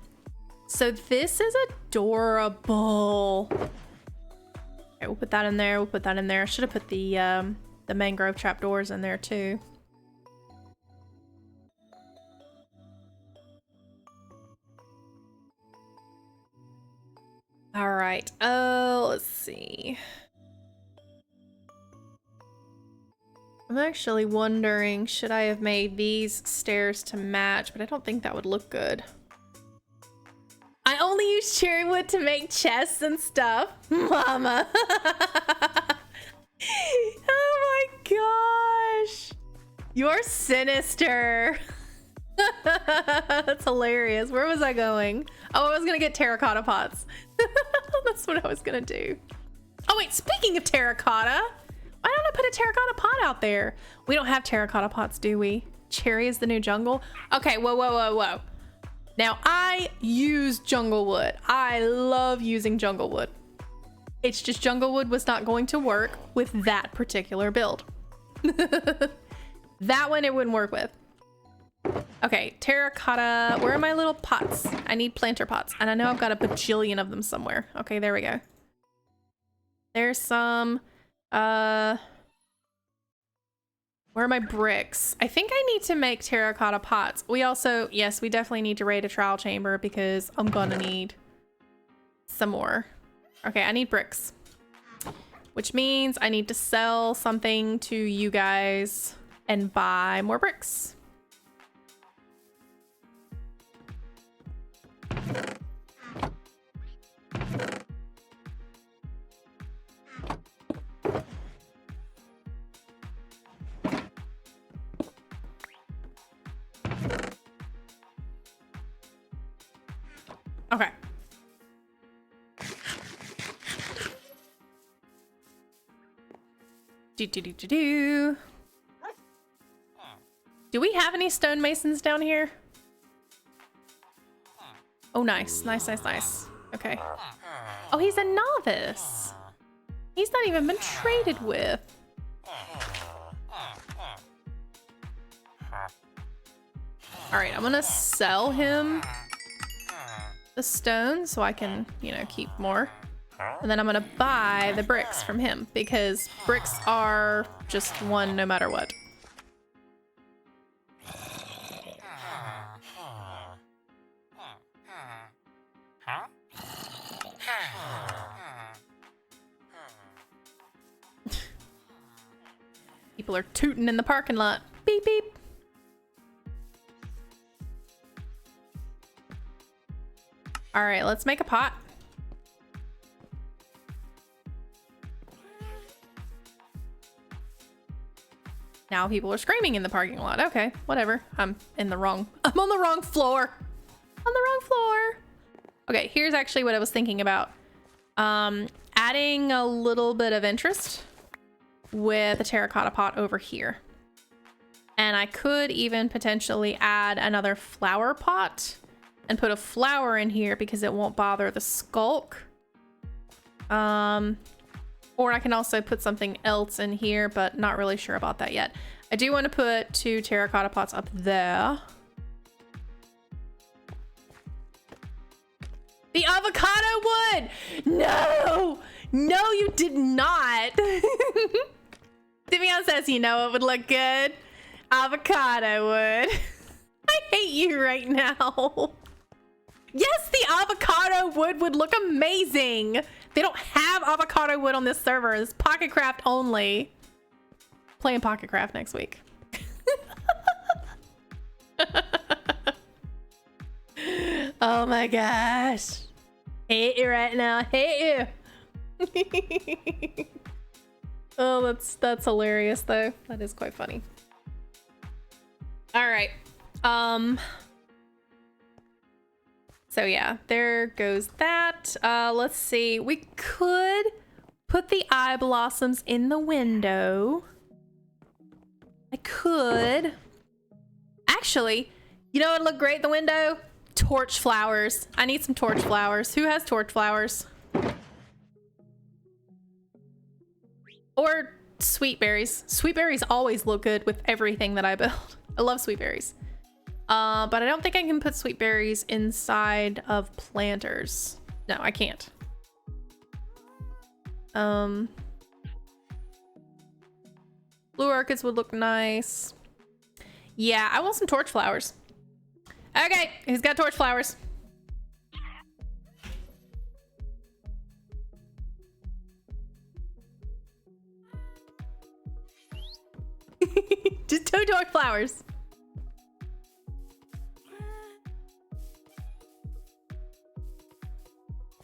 Speaker 1: So this is adorable. Okay, we'll put that in there. We'll put that in there. I should have put the mangrove trapdoors in there too. All right. Oh, let's see. I'm actually wondering, should I have made these stairs to match? But I don't think that would look good. I only use cherry wood to make chests and stuff. Mama. Oh my gosh. You're sinister. That's hilarious. Where was I going? Oh, I was gonna get terracotta pots. That's what I was gonna do. Oh wait, speaking of terracotta, why don't I put a terracotta pot out there? We don't have terracotta pots, do we? Cherry is the new jungle? Okay, whoa. Now, I use jungle wood. I love using jungle wood. It's just jungle wood was not going to work with that particular build. That one it wouldn't work with. Okay, terracotta. Where are my little pots? I need planter pots. And I know I've got a bajillion of them somewhere. Okay, there we go. There's some... Where are my bricks? I think I need to make terracotta pots. We also, yes, we definitely need to raid a trial chamber because I'm gonna need some more. Okay, I need bricks. Which means I need to sell something to you guys and buy more bricks. Okay. Do. Do we have any stonemasons down here? Oh, nice. Nice, nice, nice. Okay. Oh, he's a novice. He's not even been traded with. All right, I'm gonna sell him the stone so I can, you know, keep more. And then I'm gonna buy the bricks from him because bricks are just one no matter what. People are tooting in the parking lot. Beep, beep. All right, let's make a pot. Now people are screaming in the parking lot. Okay, whatever. I'm on the wrong floor. On the wrong floor. Okay, here's actually what I was thinking about. Adding a little bit of interest with a terracotta pot over here. And I could even potentially add another flower pot and put a flower in here because it won't bother the sculk. Or I can also put something else in here, but not really sure about that yet. I do want to put 2 terracotta pots up there. The avocado wood! No! No, you did not! Divion says, you know, it would look good. Avocado wood. I hate you right now. Yes, the avocado wood would look amazing. They don't have avocado wood on this server. It's Pocket Craft only. Playing Pocket Craft next week. Oh my gosh. Hate you right now. Hate you. Oh, that's hilarious though. That is quite funny. All right. So yeah, there goes that. Let's see. We could put the eye blossoms in the window. I could. Actually, you know what would look great in the window? Torch flowers. I need some torch flowers. Who has torch flowers? Or sweet berries. Sweet berries always look good with everything that I build. I love sweet berries. But I don't think I can put sweet berries inside of planters. No, I can't. Blue orchids would look nice. Yeah, I want some torch flowers. Okay, who's got torch flowers? Just 2 torch flowers.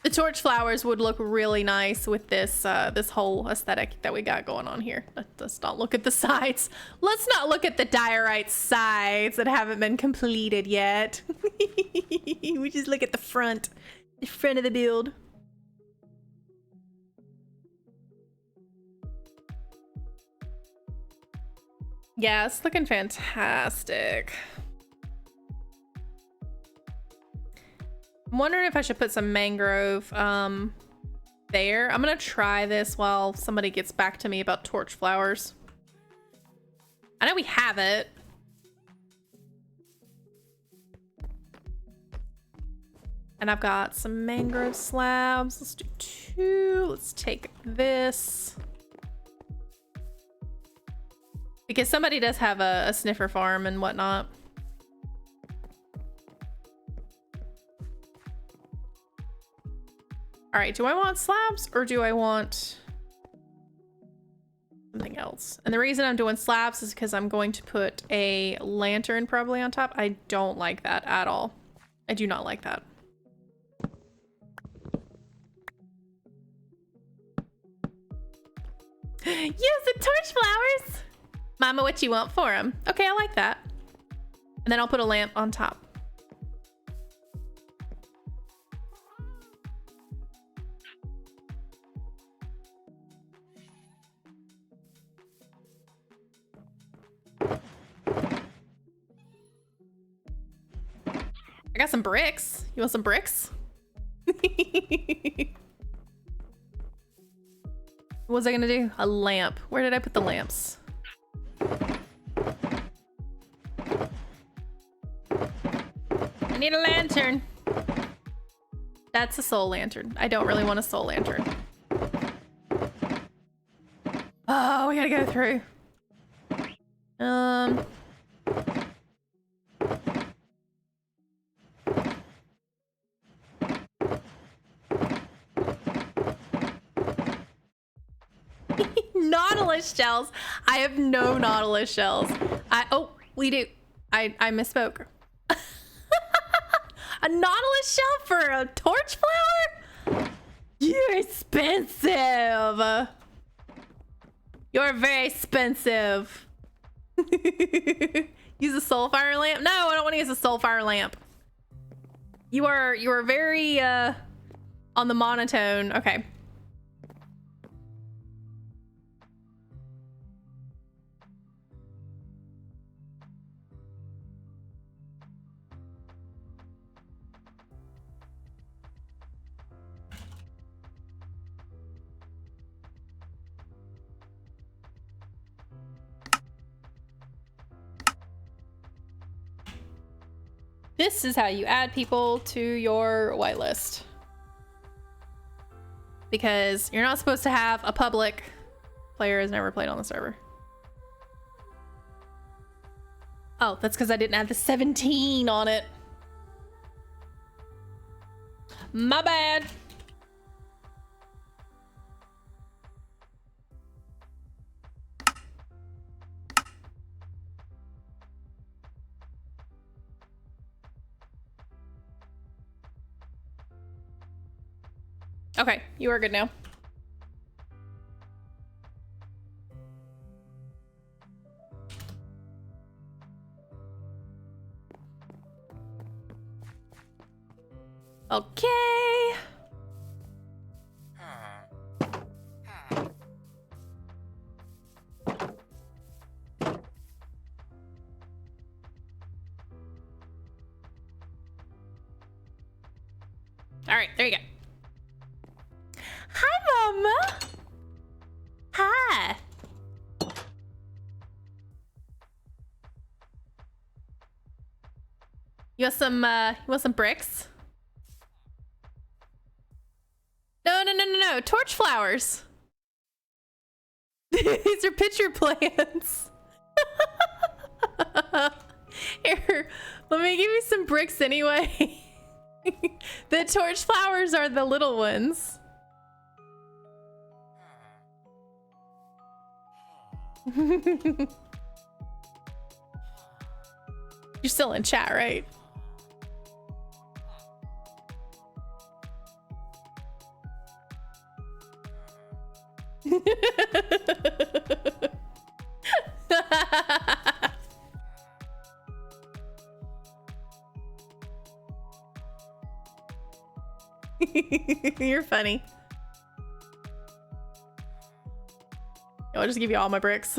Speaker 1: The torch flowers would look really nice with this this whole aesthetic that we got going on here. Let's not look at the sides. Let's not look at the diorite sides that haven't been completed yet. We just look at the front of the build. Yeah, it's looking fantastic. I'm wondering if I should put some mangrove there. I'm gonna try this while somebody gets back to me about torch flowers. I know we have it. And I've got some mangrove slabs. Let's do 2. Let's take this. Because somebody does have a sniffer farm and whatnot. All right, do I want slabs or do I want something else? And the reason I'm doing slabs is because I'm going to put a lantern probably on top. I don't like that at all. I do not like that. Use the torch flowers. Mama, what you want for them? Okay, I like that. And then I'll put a lamp on top. I got some bricks. You want some bricks? What was I gonna do? A lamp. Where did I put the lamps? I need a lantern. That's a soul lantern. I don't really want a soul lantern. Oh, we gotta go through. Nautilus shells. I have no Nautilus shells. Oh, we do. I misspoke. A Nautilus shell for a torch flower? You're expensive. You're very expensive. Use a soulfire lamp? No, I don't want to use a soulfire lamp. You are very on the monotone. Okay. This is how you add people to your whitelist. Because you're not supposed to have a public player has never played on the server. Oh, that's because I didn't add the 17 on it. My bad. Okay, you are good now. Okay. All right, there you go. Hi, Mama. Hi. You want some bricks? No. Torch flowers. These are pitcher plants. Here, let me give you some bricks anyway. The torch flowers are the little ones. You're still in chat, right? You're funny. I'll just give you all my bricks.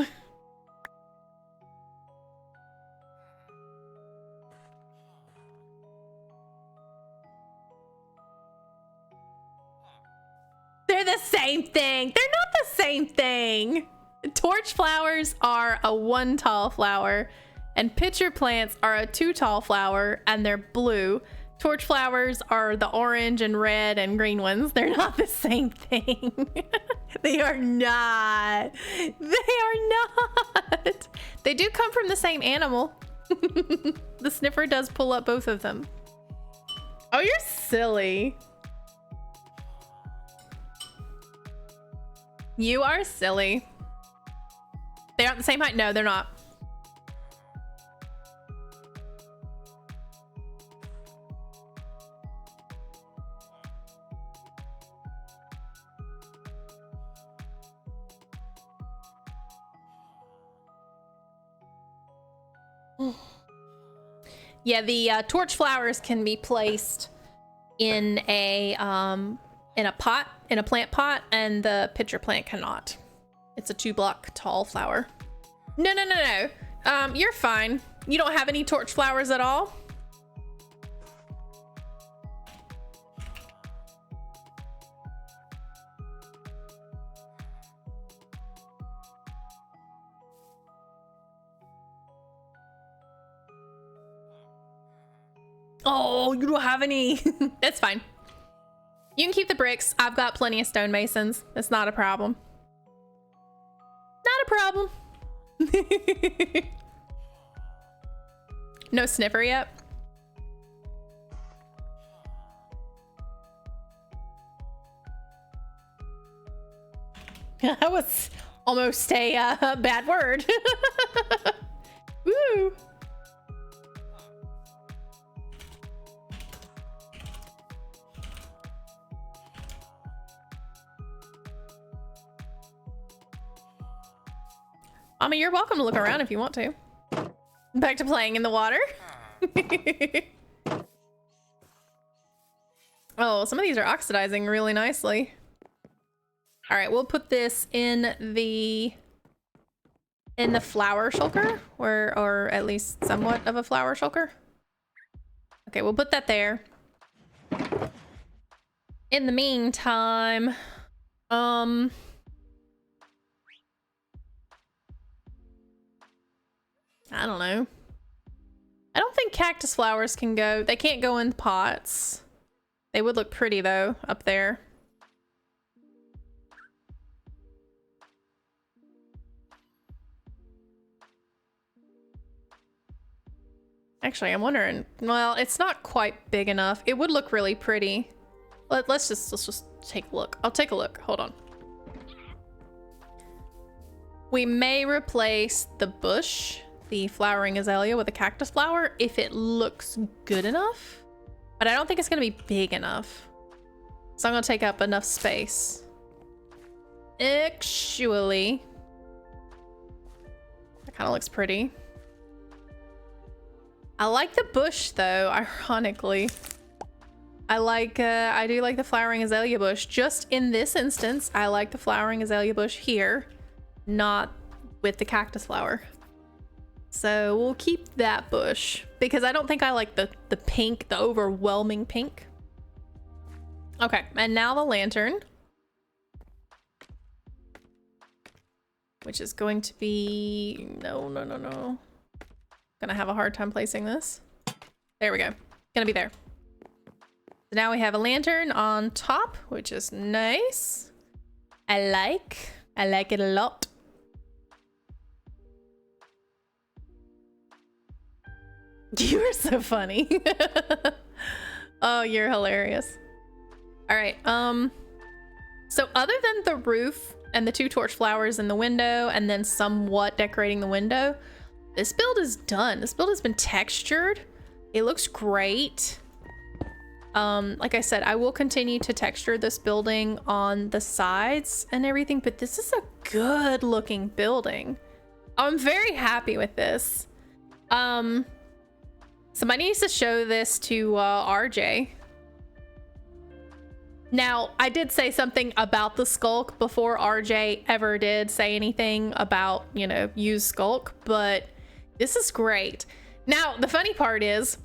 Speaker 1: They're the same thing. They're not the same thing. Torch flowers are a 1 tall flower and pitcher plants are a 2 tall flower and they're blue. Torch flowers are the orange and red and green ones. They're not the same thing. They are not. They are not. They do come from the same animal. The sniffer does pull up both of them. Oh, you're silly. You are silly. They aren't the same height? No, they're not. Yeah, the torch flowers can be placed in a pot, in a plant pot, and the pitcher plant cannot. It's a 2 block tall flower. No. You're fine. You don't have any torch flowers at all? Oh, you don't have any. That's fine. You can keep the bricks. I've got plenty of stonemasons. It's not a problem. Not a problem. No sniffer yet? That was almost a bad word. Woo. I mean, you're welcome to look around if you want to. Back to playing in the water. Oh, some of these are oxidizing really nicely. All right, we'll put this in the flower shulker, or at least somewhat of a flower shulker. Okay, we'll put that there. In the meantime, I don't know. I don't think cactus flowers can go. They can't go in pots. They would look pretty though up there. Actually, I'm wondering. Well, it's not quite big enough. It would look really pretty. Let's just take a look. I'll take a look. Hold on. We may replace the bush, the flowering azalea, with a cactus flower if it looks good enough. But I don't think it's gonna be big enough. So I'm gonna take up enough space. Actually, that kind of looks pretty. I like the bush though, ironically. I do like the flowering azalea bush. Just in this instance, I like the flowering azalea bush here, not with the cactus flower. So we'll keep that bush because I don't think I like the pink, the overwhelming pink. Okay, and now the lantern, which is going to be, no. Gonna have a hard time placing this. There we go. Gonna be there. So now we have a lantern on top, which is nice. I like it a lot. You are so funny. Oh, you're hilarious. All right. So other than the roof and the 2 torch flowers in the window and then somewhat decorating the window, this build is done. This build has been textured. It looks great. Like I said, I will continue to texture this building on the sides and everything, but this is a good looking building. I'm very happy with this. Somebody needs to show this to RJ. Now, I did say something about the Sculk before RJ ever did say anything about, you know, use Sculk, but this is great. Now, the funny part is,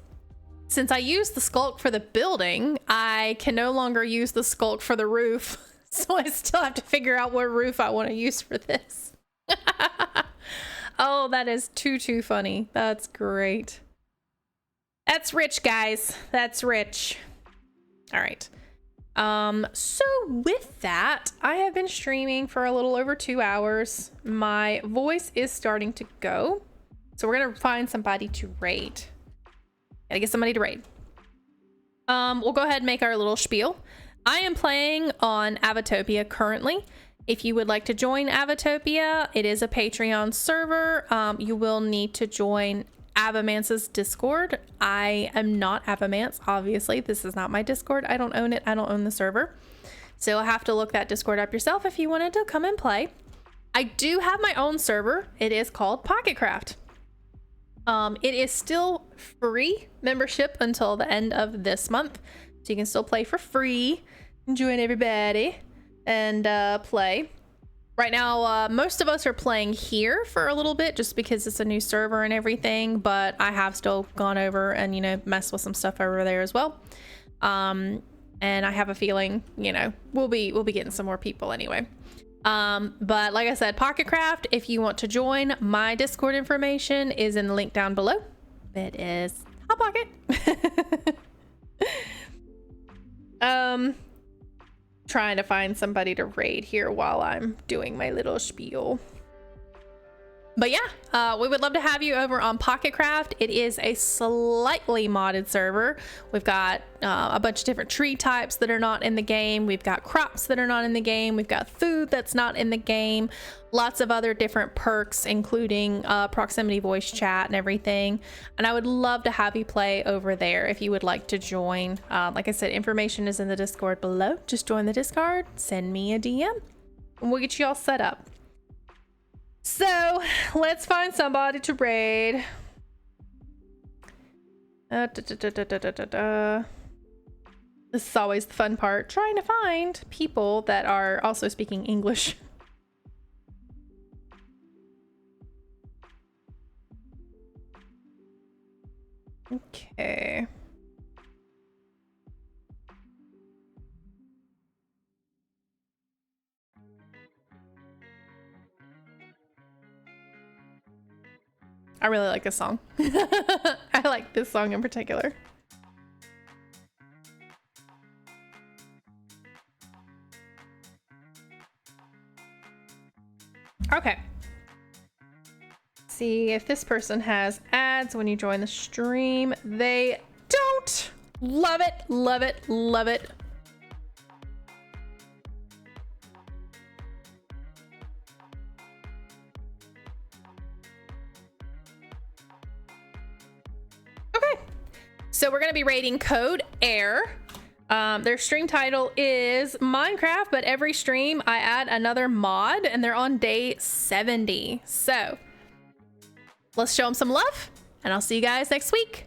Speaker 1: since I used the Sculk for the building, I can no longer use the Sculk for the roof. So I still have to figure out what roof I want to use for this. Oh, that is too funny. That's great. That's rich, guys. That's rich. All right. So with that, I have been streaming for a little over 2 hours. My voice is starting to go. So we're gonna find somebody to raid. Gotta get somebody to raid. We'll go ahead and make our little spiel. I am playing on Avotopia currently. If you would like to join Avotopia, it is a Patreon server. You will need to join Avomance's Discord. I am not Avomance, obviously. This is not my Discord. I don't own it. I don't own the server. So you'll have to look that Discord up yourself if you wanted to come and play. I do have my own server. It is called Pocketcraft. It is still free membership until the end of this month. So you can still play for free, join everybody, and play. Right now, most of us are playing here for a little bit just because it's a new server and everything, but I have still gone over and, you know, messed with some stuff over there as well. And I have a feeling, you know, we'll be getting some more people anyway. But like I said, Pocketcraft, if you want to join, my Discord information is in the link down below. It is Hot Pocket. Trying to find somebody to raid here while I'm doing my little spiel. But yeah, we would love to have you over on Pocketcraft. It is a slightly modded server. We've got a bunch of different tree types that are not in the game. We've got crops that are not in the game. We've got food that's not in the game. Lots of other different perks, including proximity voice chat and everything. And I would love to have you play over there if you would like to join. Like I said, information is in the Discord below. Just join the Discord, send me a DM, and we'll get you all set up. So let's find somebody to raid. This is always the fun part, trying to find people that are also speaking English. Okay. I really like this song. I like this song in particular. Okay. See if this person has ads when you join the stream. They don't. Love it, love it, love it. So we're going to be rating Code Air. Their stream title is Minecraft, but every stream I add another mod, and they're on day 70. So let's show them some love, and I'll see you guys next week.